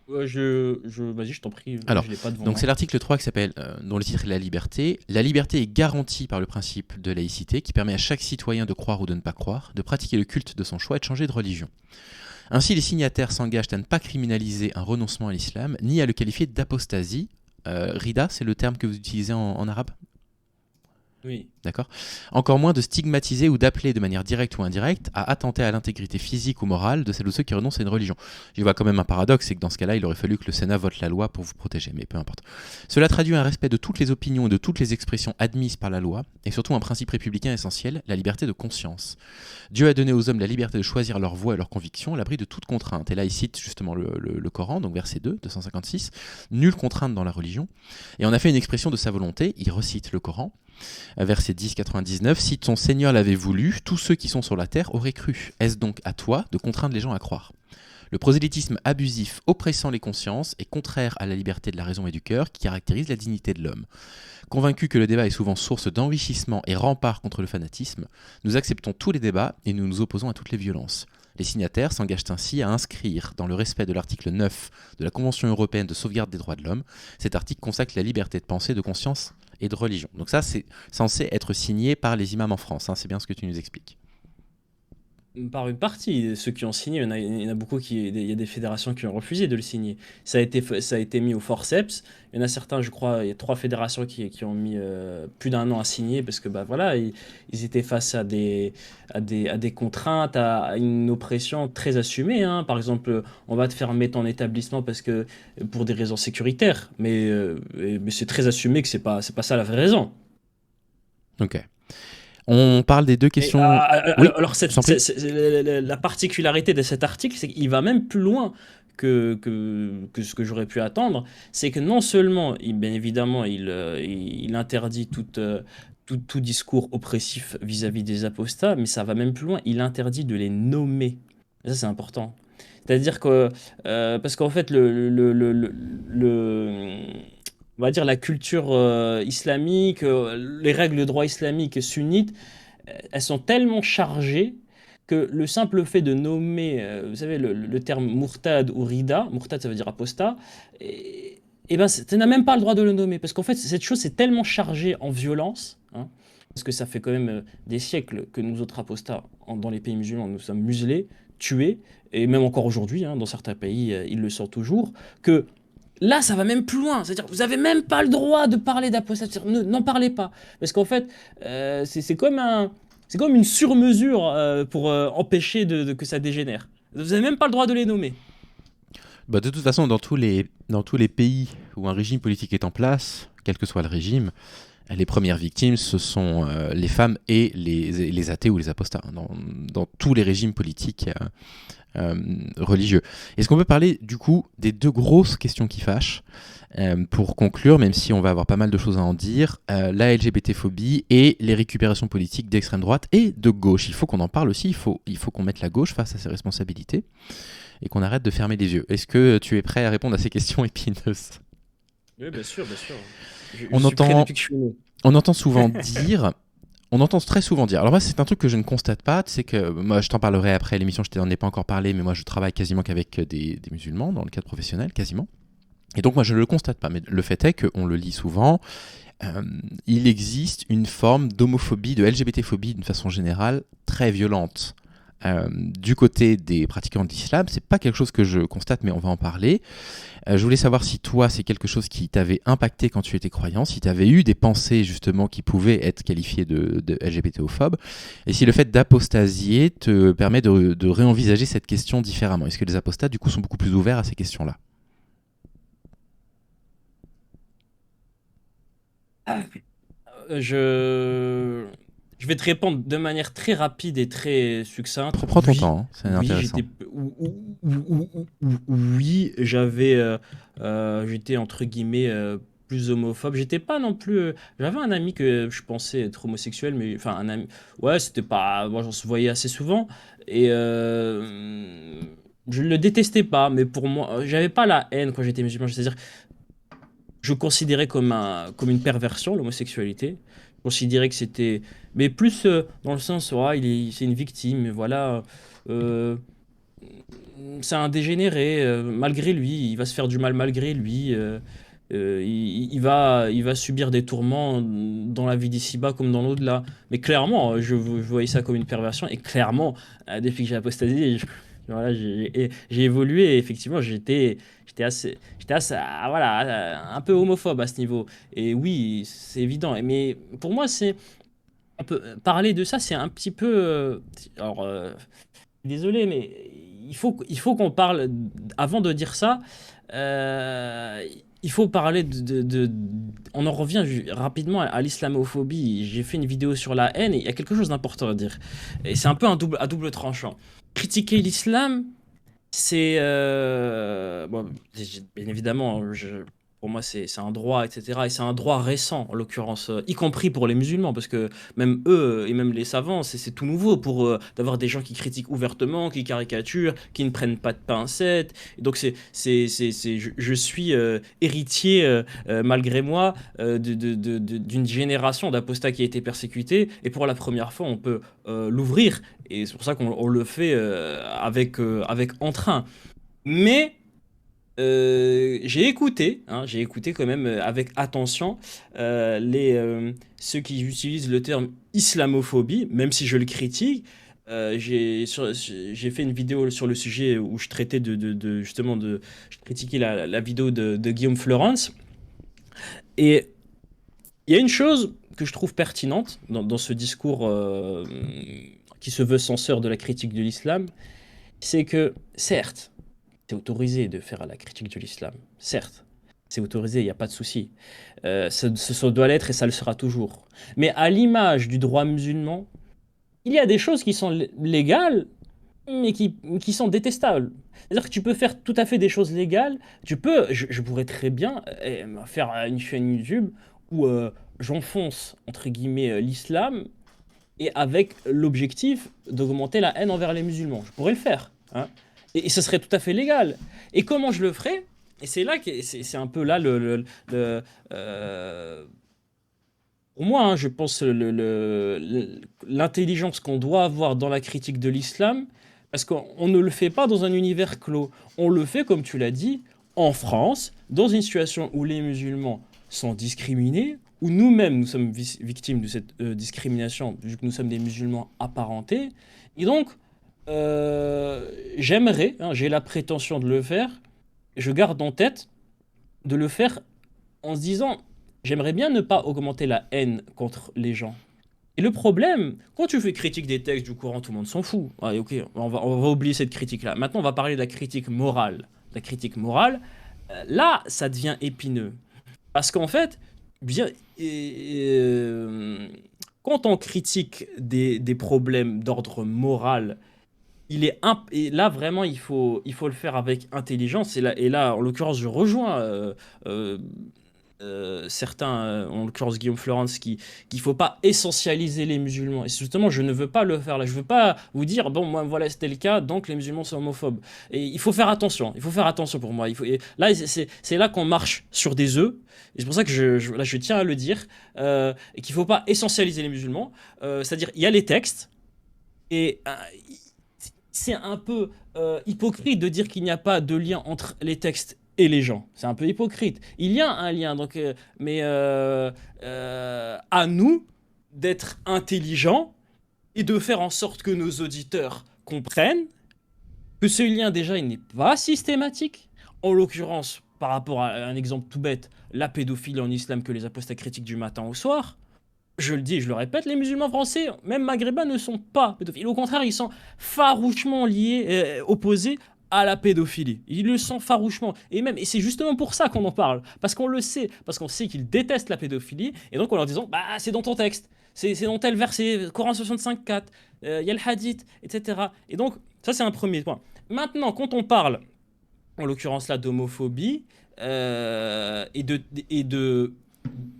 Vas-y, je t'en prie, Alors, je l'ai pas devant donc moi. c'est l'article 3 qui s'appelle, dont le titre est La liberté. La liberté est garantie par le principe de laïcité qui permet à chaque citoyen de croire ou de ne pas croire, de pratiquer le culte de son choix et de changer de religion. Ainsi, les signataires s'engagent à ne pas criminaliser un renoncement à l'islam, ni à le qualifier d'apostasie. Rida, c'est le terme que vous utilisez en arabe? Oui. D'accord. Encore moins de stigmatiser ou d'appeler de manière directe ou indirecte à attenter à l'intégrité physique ou morale de celles ou ceux qui renoncent à une religion. Je vois quand même un paradoxe, c'est que dans ce cas-là, il aurait fallu que le Sénat vote la loi pour vous protéger, mais peu importe. Cela traduit un respect de toutes les opinions et de toutes les expressions admises par la loi, et surtout un principe républicain essentiel, la liberté de conscience. Dieu a donné aux hommes la liberté de choisir leur voie et leurs convictions, à l'abri de toute contrainte. Et là, il cite justement le Coran, donc verset 2, 256, nulle contrainte dans la religion. Et on a fait une expression de sa volonté, il recite le Coran, verset 10, 99, si ton Seigneur l'avait voulu, tous ceux qui sont sur la terre auraient cru. Est-ce donc à toi de contraindre les gens à croire ? Le prosélytisme abusif oppressant les consciences est contraire à la liberté de la raison et du cœur qui caractérise la dignité de l'homme. Convaincus que le débat est souvent source d'enrichissement et rempart contre le fanatisme, nous acceptons tous les débats et nous nous opposons à toutes les violences. Les signataires s'engagent ainsi à inscrire, dans le respect de l'article 9 de la Convention européenne de sauvegarde des droits de l'homme, cet article consacre la liberté de pensée, de conscience et de religion. Donc ça, c'est censé être signé par les imams en France, hein, c'est bien ce que tu nous expliques. Par une partie, ceux qui ont signé, il y en a beaucoup il y a des fédérations qui ont refusé de le signer. Ça a été mis au forceps. Il y en a certains, je crois, il y a 3 fédérations qui ont mis plus d'un an à signer parce que bah voilà, ils étaient face à des contraintes, à une oppression très assumée, hein. Par exemple, on va te fermer ton établissement parce que pour des raisons sécuritaires, mais c'est très assumé que c'est pas ça la vraie raison. Ok. On parle des deux Et, questions... Oui, alors, je t'en prie. la particularité de cet article, c'est qu'il va même plus loin que ce que j'aurais pu attendre. C'est que non seulement, bien évidemment, il interdit tout discours oppressif vis-à-vis des apostats, mais ça va même plus loin. Il interdit de les nommer. Et ça, c'est important. C'est-à-dire que, parce qu'en fait, on va dire la culture islamique, les règles de droit islamique sunnite, elles sont tellement chargées que le simple fait de nommer, vous savez, le terme murtad ou rida, murtad ça veut dire apostat, et ben tu n'as même pas le droit de le nommer, parce qu'en fait cette chose c'est tellement chargé en violence, hein, parce que ça fait quand même des siècles que nous autres apostats, dans les pays musulmans, nous sommes muselés, tués, et même encore aujourd'hui, hein, dans certains pays, ils le sont toujours, que là, ça va même plus loin. C'est-à-dire, vous avez même pas le droit de parler d'apostat. N'en parlez pas. Parce qu'en fait, c'est comme une surmesure pour empêcher que ça dégénère. Vous avez même pas le droit de les nommer. Bah, de toute façon, dans tous les pays où un régime politique est en place, quel que soit le régime, les premières victimes, ce sont les femmes et les athées ou les apostats, hein, dans tous les régimes politiques religieux. Est-ce qu'on peut parler du coup des deux grosses questions qui fâchent pour conclure, même si on va avoir pas mal de choses à en dire, la LGBT-phobie et les récupérations politiques d'extrême droite et de gauche. Il faut qu'on en parle aussi, il faut qu'on mette la gauche face à ses responsabilités et qu'on arrête de fermer les yeux. Est-ce que tu es prêt à répondre à ces questions épineuses ? Oui, bien sûr, bien sûr. Je On suis prêt entend, depuis que je suis né. on entend souvent dire, on entend très souvent dire, alors moi c'est un truc que je ne constate pas, c'est que moi je t'en parlerai après l'émission, je t'en ai pas encore parlé, mais moi je travaille quasiment qu'avec des musulmans dans le cadre professionnel, quasiment. Et donc moi je ne le constate pas, mais le fait est qu'on le lit souvent, il existe une forme d'homophobie, de LGBT-phobie d'une façon générale très violente. Du côté des pratiquants de l'islam, c'est pas quelque chose que je constate, mais on va en parler. Je voulais savoir si toi, c'est quelque chose qui t'avait impacté quand tu étais croyant, si tu avais eu des pensées justement qui pouvaient être qualifiées de LGBTophobes, et si le fait d'apostasier te permet de réenvisager cette question différemment. Est-ce que les apostats, du coup, sont beaucoup plus ouverts à ces questions-là ? Je... je vais te répondre de manière très rapide et très succincte. Prends ton Oui, temps, hein, c'est oui, intéressant. oui, j'étais entre guillemets plus homophobe. J'étais pas non plus. J'avais un ami que je pensais être homosexuel, mais enfin un ami. Ouais, c'était pas. Moi, j'en se voyait assez souvent et je le détestais pas, mais pour moi, j'avais pas la haine quand j'étais musulman. C'est-à-dire, je considérais comme une perversion l'homosexualité. Je considérais que c'était, mais plus dans le sens, ouais, c'est une victime, voilà, euh, c'est un dégénéré, malgré lui, il va se faire du mal malgré lui, il va subir des tourments dans la vie d'ici-bas comme dans l'au-delà. Mais clairement, je voyais ça comme une perversion, et clairement, depuis que j'ai apostasié, Voilà, j'ai évolué et effectivement, voilà, un peu homophobe à ce niveau. Et oui, c'est évident. Mais pour moi, c'est parler de ça, c'est un petit peu. Alors, désolé, mais il faut qu'on parle. Avant de dire ça, euh, il faut parler on en revient rapidement à l'islamophobie. J'ai fait une vidéo sur la haine et il y a quelque chose d'important à dire. Et c'est un peu à double tranchant. Critiquer l'islam, c'est bon, bien évidemment, pour moi c'est un droit, etc. Et c'est un droit récent, en l'occurrence, y compris pour les musulmans, parce que même eux et même les savants, c'est tout nouveau pour d'avoir des gens qui critiquent ouvertement, qui caricaturent, qui ne prennent pas de pincettes. Et donc je suis héritier, malgré moi, d'une génération d'apostats qui a été persécutée. Et pour la première fois, on peut l'ouvrir. Et c'est pour ça qu'on le fait avec entrain. Mais j'ai écouté quand même avec attention ceux qui utilisent le terme islamophobie, même si je le critique. J'ai fait une vidéo sur le sujet où je traitais justement je critiquais la vidéo de Guillaume Florence. Et il y a une chose que je trouve pertinente dans ce discours qui se veut censeur de la critique de l'islam, c'est que certes, c'est autorisé de faire la critique de l'islam. Certes, c'est autorisé, il n'y a pas de souci. Ça doit l'être et ça le sera toujours. Mais à l'image du droit musulman, il y a des choses qui sont légales, mais qui sont détestables. C'est-à-dire que tu peux faire tout à fait des choses légales. Je pourrais très bien faire une chaîne YouTube où j'enfonce, entre guillemets, l'islam et avec l'objectif d'augmenter la haine envers les musulmans. Je pourrais le faire, hein. Et ce serait tout à fait légal. Et comment je le ferais? Et c'est là que c'est un peu là pour moi, hein, je pense l'intelligence qu'on doit avoir dans la critique de l'islam, parce qu'on ne le fait pas dans un univers clos. On le fait, comme tu l'as dit, en France, dans une situation où les musulmans sont discriminés, où nous-mêmes nous sommes victimes de cette discrimination, vu que nous sommes des musulmans apparentés. Et donc, j'aimerais, hein, j'ai la prétention de le faire, je garde en tête de le faire en se disant, j'aimerais bien ne pas augmenter la haine contre les gens. Et le problème, quand tu fais critique des textes du Coran, tout le monde s'en fout. Ouais, ok, on va oublier cette critique-là. Maintenant, on va parler de la critique morale. La critique morale, là, ça devient épineux. Parce qu'en fait, bien, quand on critique des problèmes d'ordre moral, et là vraiment il faut le faire avec intelligence. Et là en l'occurrence je rejoins certains, en l'occurrence Guillaume Florence, qu'il faut pas essentialiser les musulmans. Et justement, je ne veux pas le faire là. Je veux pas vous dire, bon, moi, voilà, c'était le cas, donc les musulmans sont homophobes. Et il faut faire attention. Il faut faire attention pour moi. Et là, c'est là qu'on marche sur des œufs. Et c'est pour ça que là, je tiens à le dire, et qu'il faut pas essentialiser les musulmans. C'est-à-dire, il y a les textes, et c'est un peu hypocrite de dire qu'il n'y a pas de lien entre les textes et les gens. C'est un peu hypocrite. Il y a un lien, donc, mais à nous d'être intelligents et de faire en sorte que nos auditeurs comprennent que ce lien, déjà, il n'est pas systématique. En l'occurrence, par rapport à un exemple tout bête, la pédophilie en islam que les apostats critiquent du matin au soir. Je le dis et je le répète, les musulmans français, même maghrébins, ne sont pas pédophiles. Au contraire, ils sont farouchement liés, opposés à la pédophilie. Ils le sont farouchement. Et c'est justement pour ça qu'on en parle. Parce qu'on le sait. Parce qu'on sait qu'ils détestent la pédophilie. Et donc, en leur disant, bah, c'est dans ton texte. C'est dans tel verset, Coran 65.4, il y a le hadith, etc. Et donc, ça, c'est un premier point. Maintenant, quand on parle, en l'occurrence là, d'homophobie, et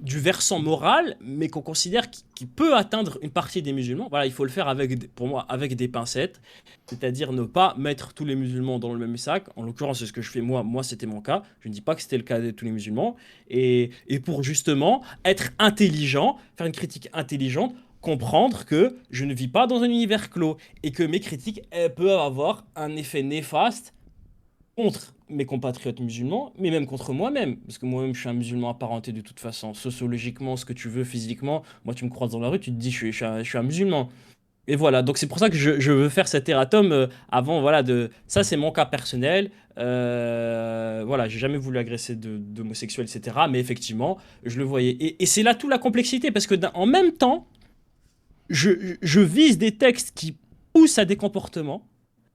du versant moral, mais qu'on considère qui peut atteindre une partie des musulmans. Voilà, il faut le faire pour moi avec des pincettes, c'est-à-dire ne pas mettre tous les musulmans dans le même sac. En l'occurrence, c'est ce que je fais moi. Moi, c'était mon cas. Je ne dis pas que c'était le cas de tous les musulmans. Et pour justement être intelligent, faire une critique intelligente, comprendre que je ne vis pas dans un univers clos et que mes critiques elles peuvent avoir un effet néfaste contre mes compatriotes musulmans, mais même contre moi-même, parce que moi-même je suis un musulman apparenté de toute façon, sociologiquement, ce que tu veux, physiquement, moi tu me croises dans la rue, tu te dis je suis un musulman. Et voilà, donc c'est pour ça que je veux faire cet erratum avant, voilà, de... Ça, c'est mon cas personnel. Voilà, j'ai jamais voulu agresser d'homosexuels, etc. Mais effectivement, je le voyais. Et c'est là toute la complexité, parce que en même temps, je vise des textes qui poussent à des comportements,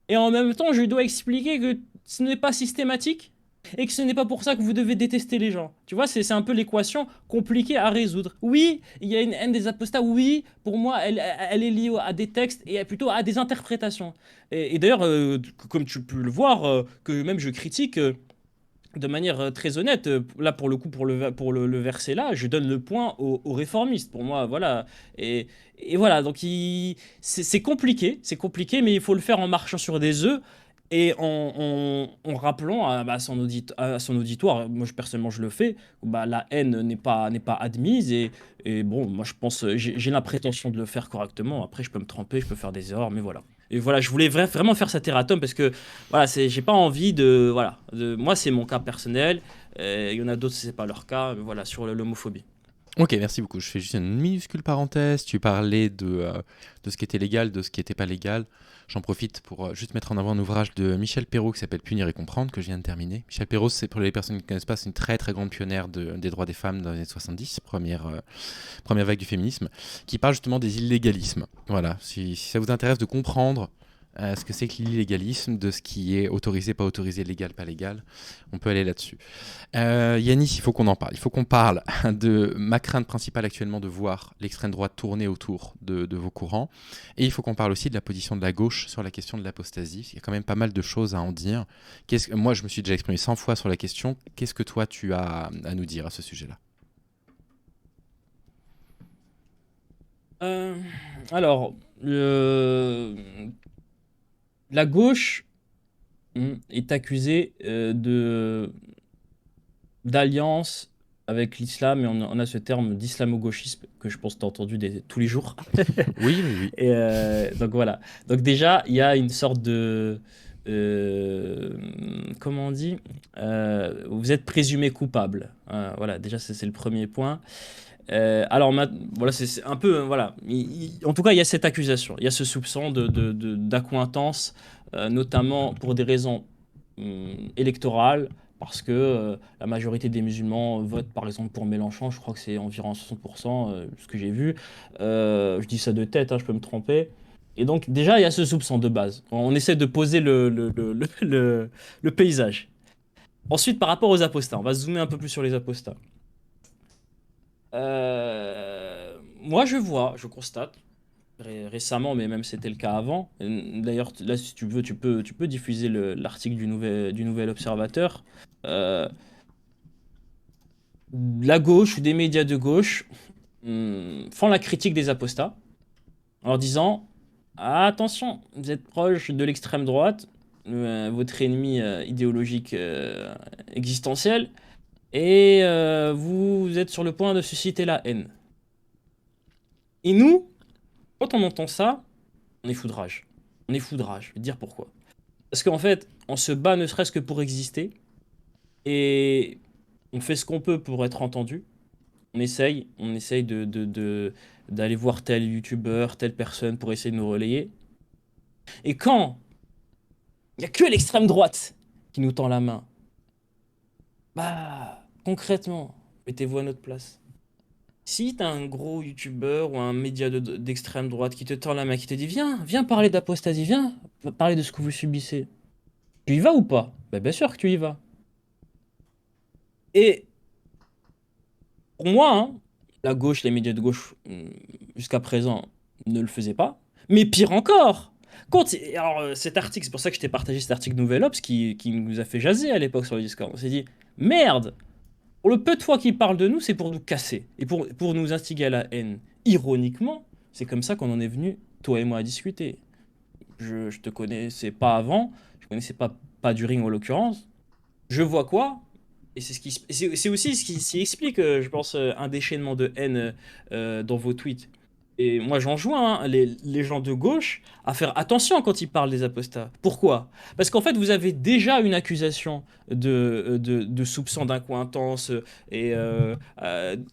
et en même temps, je dois expliquer que ce n'est pas systématique, et que ce n'est pas pour ça que vous devez détester les gens. Tu vois, c'est un peu l'équation compliquée à résoudre. Oui, il y a une haine des apostats, oui, pour moi, elle est liée à des textes et plutôt à des interprétations. Et d'ailleurs, comme tu peux le voir, que même je critique de manière très honnête, là pour le coup, le verset là, je donne le point aux réformistes. Pour moi, voilà. Et, et voilà, donc c'est compliqué, mais il faut le faire en marchant sur des œufs et en rappelant à son auditoire, moi personnellement je le fais, bah, la haine n'est pas admise et bon, moi je pense, j'ai la prétention de le faire correctement. Après, je peux me tromper, je peux faire des erreurs, mais voilà. Et voilà, je voulais vraiment faire cet erratum parce que voilà, j'ai pas envie de, voilà, moi c'est mon cas personnel. Il y en a d'autres, c'est pas leur cas. Mais voilà, sur l'homophobie. Ok, merci beaucoup. Je fais juste une minuscule parenthèse. Tu parlais de ce qui était légal, de ce qui n'était pas légal. J'en profite pour juste mettre en avant un ouvrage de Michel Perrault qui s'appelle Punir et comprendre, que je viens de terminer. Michel Perrault, c'est pour les personnes qui ne connaissent pas, c'est une très très grande pionnière des droits des femmes dans les années 70, première vague du féminisme, qui parle justement des illégalismes. Voilà, si ça vous intéresse de comprendre ce que c'est que l'illégalisme, de ce qui est autorisé, pas autorisé, légal, pas légal, on peut aller là-dessus. Yanis, il faut qu'on en parle. Il faut qu'on parle de ma crainte principale actuellement de voir l'extrême droite tourner autour de vos courants. Et il faut qu'on parle aussi de la position de la gauche sur la question de l'apostasie. Il y a quand même pas mal de choses à en dire. Moi, je me suis déjà exprimé 100 fois sur la question. Qu'est-ce que toi, tu as à nous dire à ce sujet-là? Euh, alors, la gauche est accusée d'alliance avec l'islam, et on a ce terme d'islamo-gauchisme que je pense que tu as entendu tous les jours. Oui, oui, oui. Et donc voilà. Donc déjà, il y a une sorte comment on dit? Vous êtes présumé coupable. Voilà, déjà, c'est le premier point. Alors, voilà, c'est un peu, voilà. En tout cas, il y a cette accusation, il y a ce soupçon d'accointance, notamment pour des raisons électorales, parce que la majorité des musulmans votent par exemple pour Mélenchon, je crois que c'est environ 60%, ce que j'ai vu. Je dis ça de tête, hein, je peux me tromper. Et donc, déjà, il y a ce soupçon de base. On essaie de poser le paysage. Ensuite, par rapport aux apostats, on va zoomer un peu plus sur les apostats. Moi, je constate, récemment, mais même c'était le cas avant. D'ailleurs, là, si tu veux, tu peux diffuser l'article du Nouvel Observateur. Euh, la gauche ou des médias de gauche font la critique des apostats en leur disant attention, vous êtes proche de l'extrême droite, votre ennemi idéologique existentiel, et vous êtes sur le point de susciter la haine. Et nous, quand on entend ça, on est foudrage. On est foudrage. Je vais te dire pourquoi. Parce qu'en fait, on se bat ne serait-ce que pour exister. Et on fait ce qu'on peut pour être entendu. On essaye d'aller voir tel youtubeur, telle personne pour essayer de nous relayer. Et quand il n'y a que l'extrême droite qui nous tend la main, bah, concrètement, mettez-vous à notre place. Si t'as un gros youtubeur ou un média d'extrême droite qui te tend la main, qui te dit viens parler d'apostasie, viens parler de ce que vous subissez. Tu y vas ou pas? Bah, bien sûr que tu y vas. Et pour moi, hein, la gauche, les médias de gauche, jusqu'à présent, ne le faisaient pas. Mais pire encore, alors cet article, c'est pour ça que je t'ai partagé cet article Nouvel Obs qui nous a fait jaser à l'époque sur le Discord. On s'est dit, merde, pour le peu de fois qu'ils parlent de nous, c'est pour nous casser et pour nous instiguer à la haine. Ironiquement, c'est comme ça qu'on en est venu, toi et moi, à discuter. Je te connaissais pas avant, je connaissais pas du ring en l'occurrence. Je vois quoi? Et c'est aussi ce qui explique, je pense, un déchaînement de haine dans vos tweets. Et moi, j'enjoins hein, les gens de gauche à faire attention quand ils parlent des apostats. Pourquoi? Parce qu'en fait, vous avez déjà une accusation de soupçon d'incointance et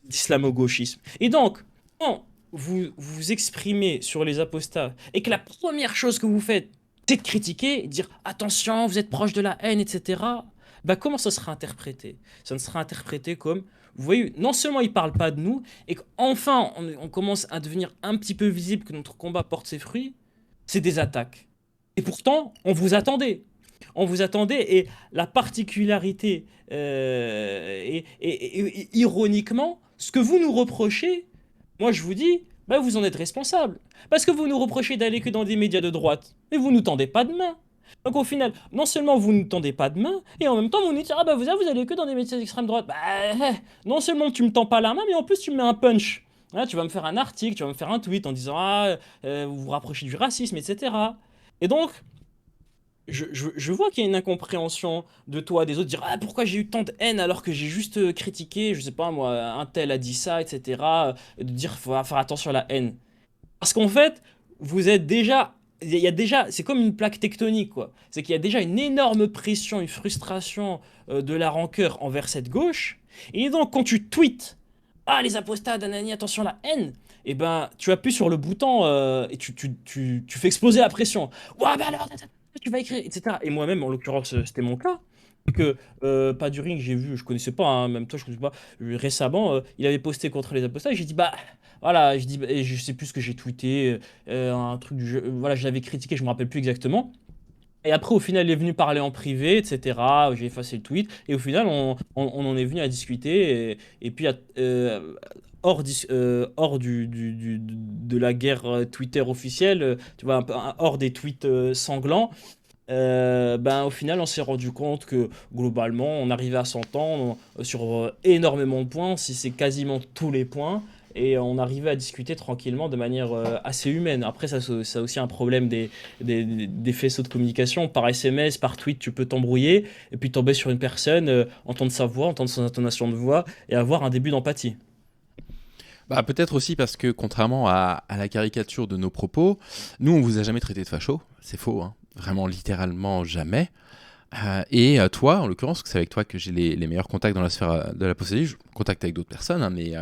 d'islamo-gauchisme. Et donc, bon, vous vous exprimez sur les apostats et que la première chose que vous faites, c'est de critiquer, et de dire attention, vous êtes proche de la haine, etc. Bah comment ça sera interprété? Ça ne sera interprété comme, vous voyez, non seulement ils parlent pas de nous, et qu'enfin on commence à devenir un petit peu visible que notre combat porte ses fruits, c'est des attaques. Et pourtant, on vous attendait. On vous attendait, et la particularité, ironiquement, ce que vous nous reprochez, moi je vous dis, bah, vous en êtes responsable. Parce que vous nous reprochez d'aller que dans des médias de droite, mais vous nous tendez pas de main. Donc au final, non seulement vous nous tendez pas de main, et en même temps vous nous dites, ah bah vous allez que dans des médias d'extrême droite. Bah, non seulement tu me tends pas la main, mais en plus tu me mets un punch. Hein, tu vas me faire un article, tu vas me faire un tweet en disant, vous vous rapprochez du racisme, etc. Et donc, je vois qu'il y a une incompréhension de toi, des autres, dire ah, pourquoi j'ai eu tant de haine alors que j'ai juste critiqué, je sais pas moi, un tel a dit ça, etc. De dire faut faire attention à la haine. Parce qu'en fait, vous êtes déjà. Il y a déjà, c'est comme une plaque tectonique, quoi. C'est qu'il y a déjà une énorme pression, une frustration de la rancœur envers cette gauche. Et donc, quand tu tweets, ah, les apostats, nanani, attention à la haine, et ben, tu appuies sur le bouton et tu fais exploser la pression. Ouais, ben alors, tu vas écrire, etc. Et moi-même, en l'occurrence, c'était mon cas. Que pas du ring, j'ai vu, je connaissais pas, hein, même toi, je connaissais pas. Récemment, il avait posté contre les apostats. Et j'ai dit, bah voilà, je dis, et je sais plus ce que j'ai tweeté, un truc du jeu. Voilà, je l'avais critiqué, je me rappelle plus exactement. Et après, au final, il est venu parler en privé, etc. J'ai effacé le tweet. Et au final, on en est venu à discuter. Et puis, hors de la guerre Twitter officielle, tu vois, hors des tweets sanglants, ben, au final, on s'est rendu compte que globalement, on arrivait à s'entendre sur énormément de points, si c'est quasiment tous les points, et on arrivait à discuter tranquillement de manière assez humaine. Après, ça a aussi un problème des faisceaux de communication. Par SMS, par tweet, tu peux t'embrouiller, et puis tomber sur une personne, entendre sa voix, entendre son intonation de voix, et avoir un début d'empathie. Bah, peut-être aussi parce que, contrairement à la caricature de nos propos, nous, on vous a jamais traité de facho. C'est faux, hein. Vraiment, littéralement jamais. Toi, en l'occurrence, c'est avec toi que j'ai les meilleurs contacts dans la sphère de la possédée. Je contacte avec d'autres personnes, hein, mais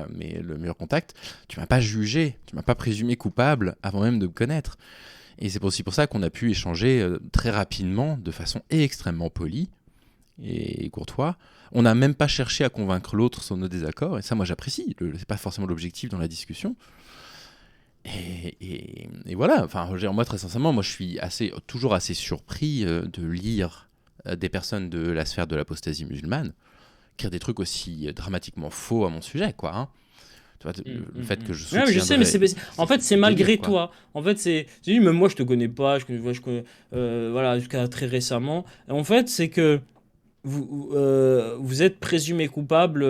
le meilleur contact, tu m'as pas jugé, tu m'as pas présumé coupable avant même de me connaître. Et c'est aussi pour ça qu'on a pu échanger très rapidement, de façon extrêmement polie et courtois. On n'a même pas cherché à convaincre l'autre sur nos désaccords, et ça, moi, j'apprécie. C'est pas forcément l'objectif dans la discussion. Et voilà, enfin, moi, très sincèrement, moi, je suis toujours assez surpris de lire des personnes de la sphère de l'apostasie musulmane écrire des trucs aussi dramatiquement faux à mon sujet, quoi. Hein. Tu vois, le fait que je Ouais, mais je sais, mais soutiendrais... en fait, c'est C'est malgré délire, quoi. toi. En fait, même moi, je te connais pas, je connais, voilà, jusqu'à très récemment. Et en fait, c'est que vous êtes présumé coupable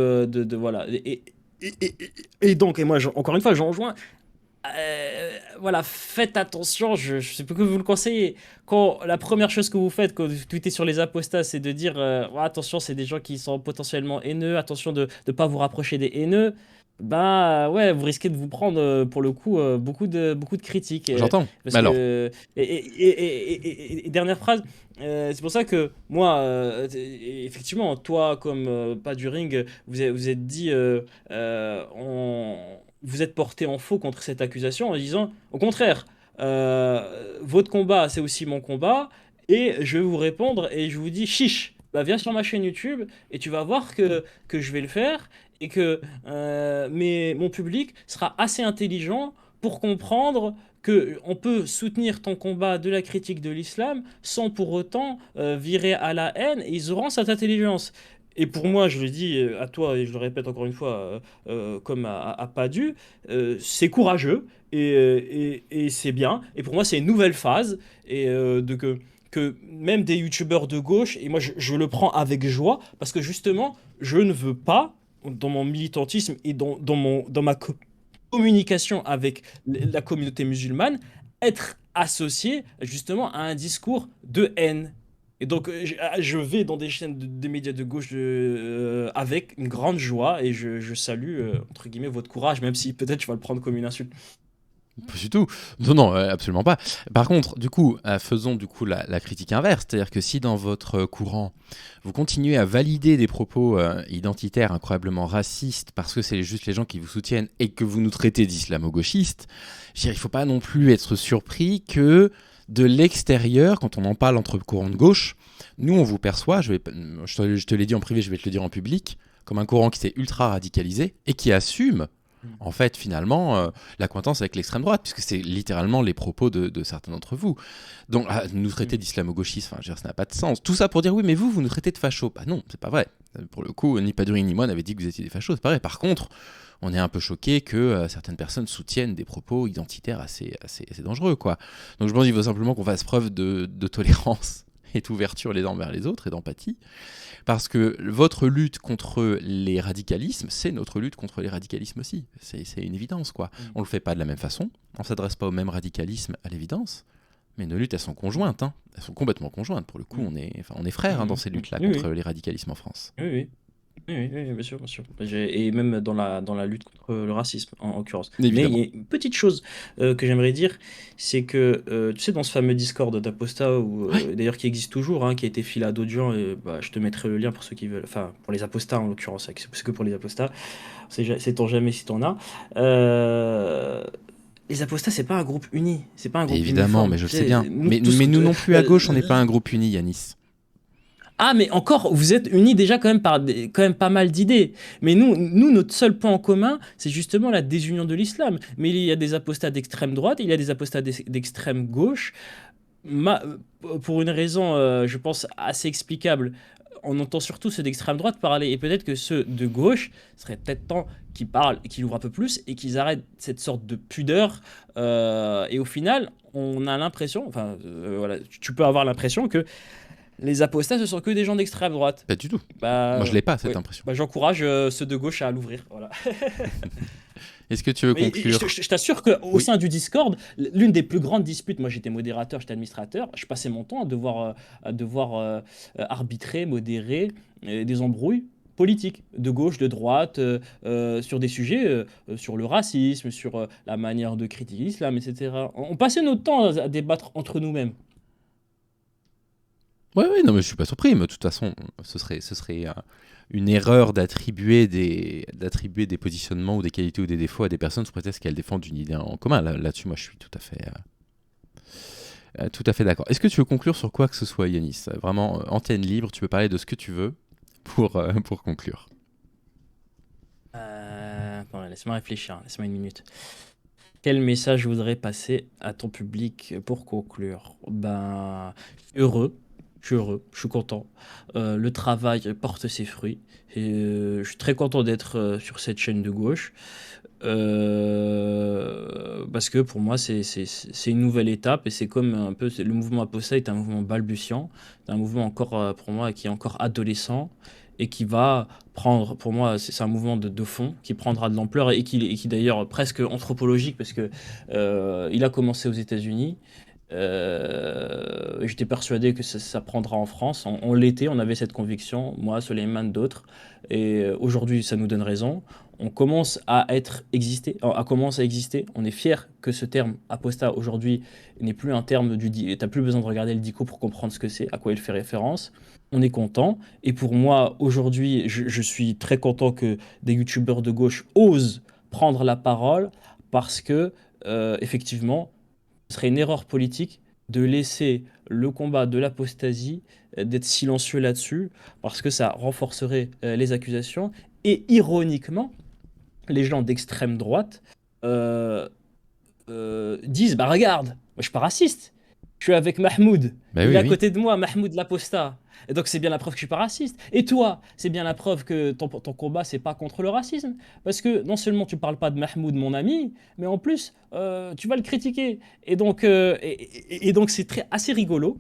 voilà. Et donc, et moi, encore une fois, j'en rejoins. Voilà, faites attention, je sais pas que vous le conseillez. Quand la première chose que vous faites quand vous tweetez sur les apostats, c'est de dire ouais, attention, c'est des gens qui sont potentiellement haineux, attention de ne pas vous rapprocher des haineux. Bah ouais, vous risquez de vous prendre pour le coup beaucoup de critiques. J'entends. Parce Mais alors, que. Et dernière phrase, c'est pour ça que moi, effectivement, toi comme pas du ring, vous êtes dit. Vous êtes porté en faux contre cette accusation en disant, au contraire, votre combat, c'est aussi mon combat, et je vais vous répondre, et je vous dis, chiche, bah, viens sur ma chaîne YouTube, et tu vas voir que je vais le faire, et que mon public sera assez intelligent pour comprendre que on peut soutenir ton combat de la critique de l'islam sans pour autant virer à la haine, et ils auront cette intelligence. Et pour moi, je le dis à toi et je le répète encore une fois, comme à Padu, c'est courageux et c'est bien. Et pour moi, c'est une nouvelle phase et que même des youtubeurs de gauche, et moi je le prends avec joie, parce que justement, je ne veux pas, dans mon militantisme et dans ma communication avec la communauté musulmane, être associé justement à un discours de haine. Et donc, je vais dans des chaînes des médias de gauche avec une grande joie et je salue, entre guillemets, votre courage, même si peut-être tu vas le prendre comme une insulte. Pas du tout. Non, non, absolument pas. Par contre, du coup, faisons du coup la critique inverse. C'est-à-dire que si dans votre courant, vous continuez à valider des propos identitaires incroyablement racistes parce que c'est juste les gens qui vous soutiennent et que vous nous traitez d'islamo-gauchistes, je veux dire, il ne faut pas non plus être surpris que de l'extérieur, quand on en parle entre courants de gauche, nous, on vous perçoit, je te l'ai dit en privé, je vais te le dire en public, comme un courant qui s'est ultra radicalisé et qui assume en fait, finalement, l'accointance avec l'extrême droite, puisque c'est littéralement les propos de certains d'entre vous. Donc, nous traiter d'islamo-gauchistes, enfin, je veux dire, ça n'a pas de sens. Tout ça pour dire, oui, mais vous nous traitez de fachos. Bah non, c'est pas vrai. Pour le coup, ni Paduri ni moi n'avaient dit que vous étiez des fachos, c'est pas vrai. Par contre, on est un peu choqué que certaines personnes soutiennent des propos identitaires assez dangereux, quoi. Donc, je pense qu'il faut simplement qu'on fasse preuve de tolérance et d'ouverture les uns envers les autres et d'empathie. Parce que votre lutte contre les radicalismes, c'est notre lutte contre les radicalismes aussi. C'est une évidence, quoi. On le fait pas de la même façon, on s'adresse pas au même radicalisme à l'évidence, mais nos luttes, elles sont conjointes. Hein. Elles sont complètement conjointes. Pour le coup, on est frères dans ces luttes-là contre les radicalismes en France. Oui, oui. Oui, oui, oui, bien sûr, bien sûr. Et même dans la lutte contre le racisme, en l'occurrence. Mais il Évidemment. y a une petite chose que j'aimerais dire, c'est que, tu sais, dans ce fameux Discord d'Aposta, d'ailleurs qui existe toujours, hein, qui a été filé à d'autres gens, et, bah, je te mettrai le lien pour ceux qui veulent, enfin, pour les apostats en l'occurrence, c'est que pour les apostats, sait-on jamais si t'en as. Euh, les apostats, c'est pas un groupe uni, c'est pas un groupe Évidemment, uniforme. mais je le Tu sais sais, bien. nous Mais tous, nous non plus à gauche, on n'est pas un groupe uni, Yanis. ah, mais encore, vous êtes unis déjà quand même par quand même pas mal d'idées. Mais nous, notre seul point en commun, c'est justement la désunion de l'islam. Mais il y a des apostats d'extrême droite, il y a des apostats d'extrême gauche. Pour une raison, je pense, assez explicable. On entend surtout ceux d'extrême droite parler, et peut-être que ceux de gauche serait peut-être temps qu'ils parlent, qu'ils ouvrent un peu plus et qu'ils arrêtent cette sorte de pudeur. Et au final, on a l'impression, enfin, voilà, tu peux avoir l'impression que les apostats, ce sont que des gens d'extrême droite. Pas du tout. Moi, Bah, je l'ai pas, cette ouais. impression. Bah, j'encourage ceux de gauche à l'ouvrir. Voilà. Est-ce que tu veux Mais conclure? je t'assure qu'au Oui. sein du Discord, l'une des plus grandes disputes, moi j'étais modérateur, j'étais administrateur, je passais mon temps à devoir arbitrer, modérer des embrouilles politiques, de gauche, de droite, sur des sujets, sur le racisme, sur la manière de critiquer l'islam, etc. On passait notre temps à débattre entre nous-mêmes. Ouais, non, mais je suis pas surpris. Mais de toute façon, ce serait une erreur d'attribuer des positionnements ou des qualités ou des défauts à des personnes sous prétexte qu'elles défendent une idée en commun. Là-dessus, moi, je suis tout à fait d'accord. Est-ce que tu veux conclure sur quoi que ce soit, Yanis? Vraiment, antenne libre, tu peux parler de ce que tu veux pour conclure. Attends, laisse-moi réfléchir, laisse-moi une minute. Quel message je voudrais passer à ton public pour conclure? Ben, je suis heureux, je suis content. Le travail porte ses fruits. Et, je suis très content d'être sur cette chaîne de gauche. Parce que pour moi, c'est une nouvelle étape et c'est comme un peu le mouvement Aposta est un mouvement balbutiant, c'est un mouvement encore pour moi qui est encore adolescent et qui va prendre, pour moi, c'est un mouvement de fond qui prendra de l'ampleur et qui d'ailleurs presque anthropologique parce que il a commencé aux États-Unis. J'étais persuadé que ça prendra en France. On l'était, on avait cette conviction, moi, Soleiman, d'autres. Et aujourd'hui, ça nous donne raison. On commence à commence à exister. On est fier que ce terme apostat aujourd'hui n'est plus un terme t'as plus besoin de regarder le dico pour comprendre ce que c'est, à quoi il fait référence. On est content. Et pour moi, aujourd'hui, je suis très content que des youtubeurs de gauche osent prendre la parole parce que, effectivement, ce serait une erreur politique de laisser le combat de l'apostasie d'être silencieux là-dessus, parce que ça renforcerait les accusations. Et ironiquement, les gens d'extrême droite euh, disent, bah regarde, moi je suis pas raciste, je suis avec Mahmoud, Bah il oui, est à oui. côté de moi, Mahmoud l'apostat. Et donc c'est bien la preuve que je suis pas raciste. Et toi, c'est bien la preuve que ton combat c'est pas contre le racisme, parce que non seulement tu parles pas de Mahmoud mon ami, mais en plus tu vas le critiquer. Et donc c'est assez rigolo.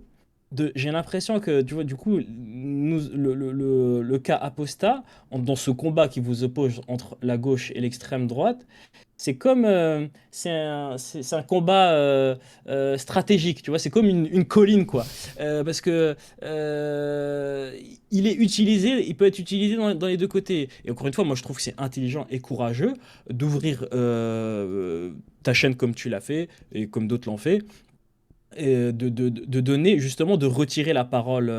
J'ai l'impression que tu vois du coup le cas Apostat, dans ce combat qui vous oppose entre la gauche et l'extrême droite, c'est comme c'est un combat stratégique, tu vois, c'est comme une colline, quoi. Parce que il peut être utilisé dans les deux côtés. Et encore une fois, moi je trouve que c'est intelligent et courageux d'ouvrir ta chaîne comme tu l'as fait et comme d'autres l'ont fait, et de donner, justement, de retirer la parole,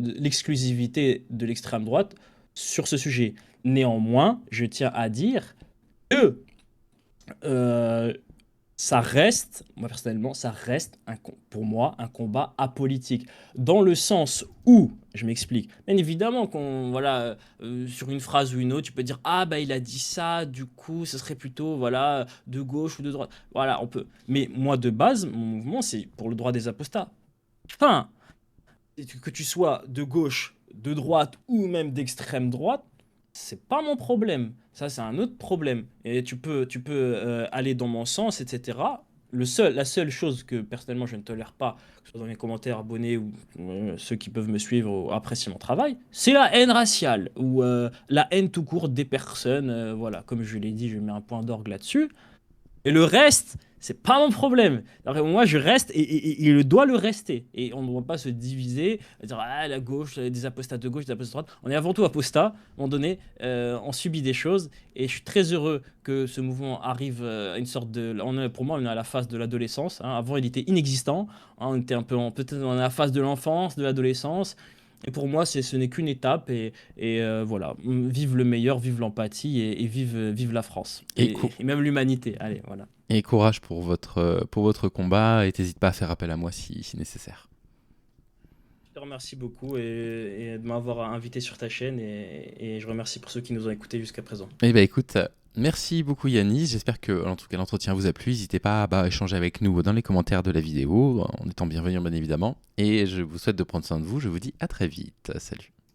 l'exclusivité de l'extrême droite sur ce sujet. Néanmoins, je tiens à dire que euh, ça reste, moi personnellement, ça reste pour moi un combat apolitique. Dans le sens où, je m'explique, bien évidemment qu'on, voilà, sur une phrase ou une autre, tu peux dire, ah bah il a dit ça, du coup, ce serait plutôt, voilà, de gauche ou de droite. Voilà, on peut. Mais moi, de base, mon mouvement, c'est pour le droit des apostats. Enfin, que tu sois de gauche, de droite ou même d'extrême droite, c'est pas mon problème. Ça, c'est un autre problème. Et tu peux aller dans mon sens, etc. La seule chose que personnellement je ne tolère pas, que ce soit dans mes commentaires, abonnés ou ceux qui peuvent me suivre ou apprécier mon travail, c'est la haine raciale ou la haine tout court des personnes. Voilà, comme je l'ai dit, je mets un point d'orgue là-dessus. Et le reste, c'est pas mon problème. Alors, moi, je reste et il doit le rester. Et on ne doit pas se diviser, dire ah, la gauche, des apostats de gauche, des apostats de droite. On est avant tout apostats. À un moment donné, on subit des choses. Et je suis très heureux que ce mouvement arrive à une sorte de. Pour moi, on est à la phase de l'adolescence, hein. Avant, il était inexistant, hein. On était un peu, peut-être dans la phase de l'enfance, de l'adolescence. Et pour moi, ce n'est qu'une étape. Et voilà, vive le meilleur, vive l'empathie et vive la France. Et même l'humanité. Allez, voilà. Et courage pour votre combat et n'hésite pas à faire appel à moi si nécessaire. Je te remercie beaucoup et de m'avoir invité sur ta chaîne et je remercie pour ceux qui nous ont écoutés jusqu'à présent. Eh bien écoute, merci beaucoup Yanis, j'espère que en tout cas l'entretien vous a plu, n'hésitez pas à échanger avec nous dans les commentaires de la vidéo, en étant bienvenue bien évidemment, et je vous souhaite de prendre soin de vous, je vous dis à très vite, salut.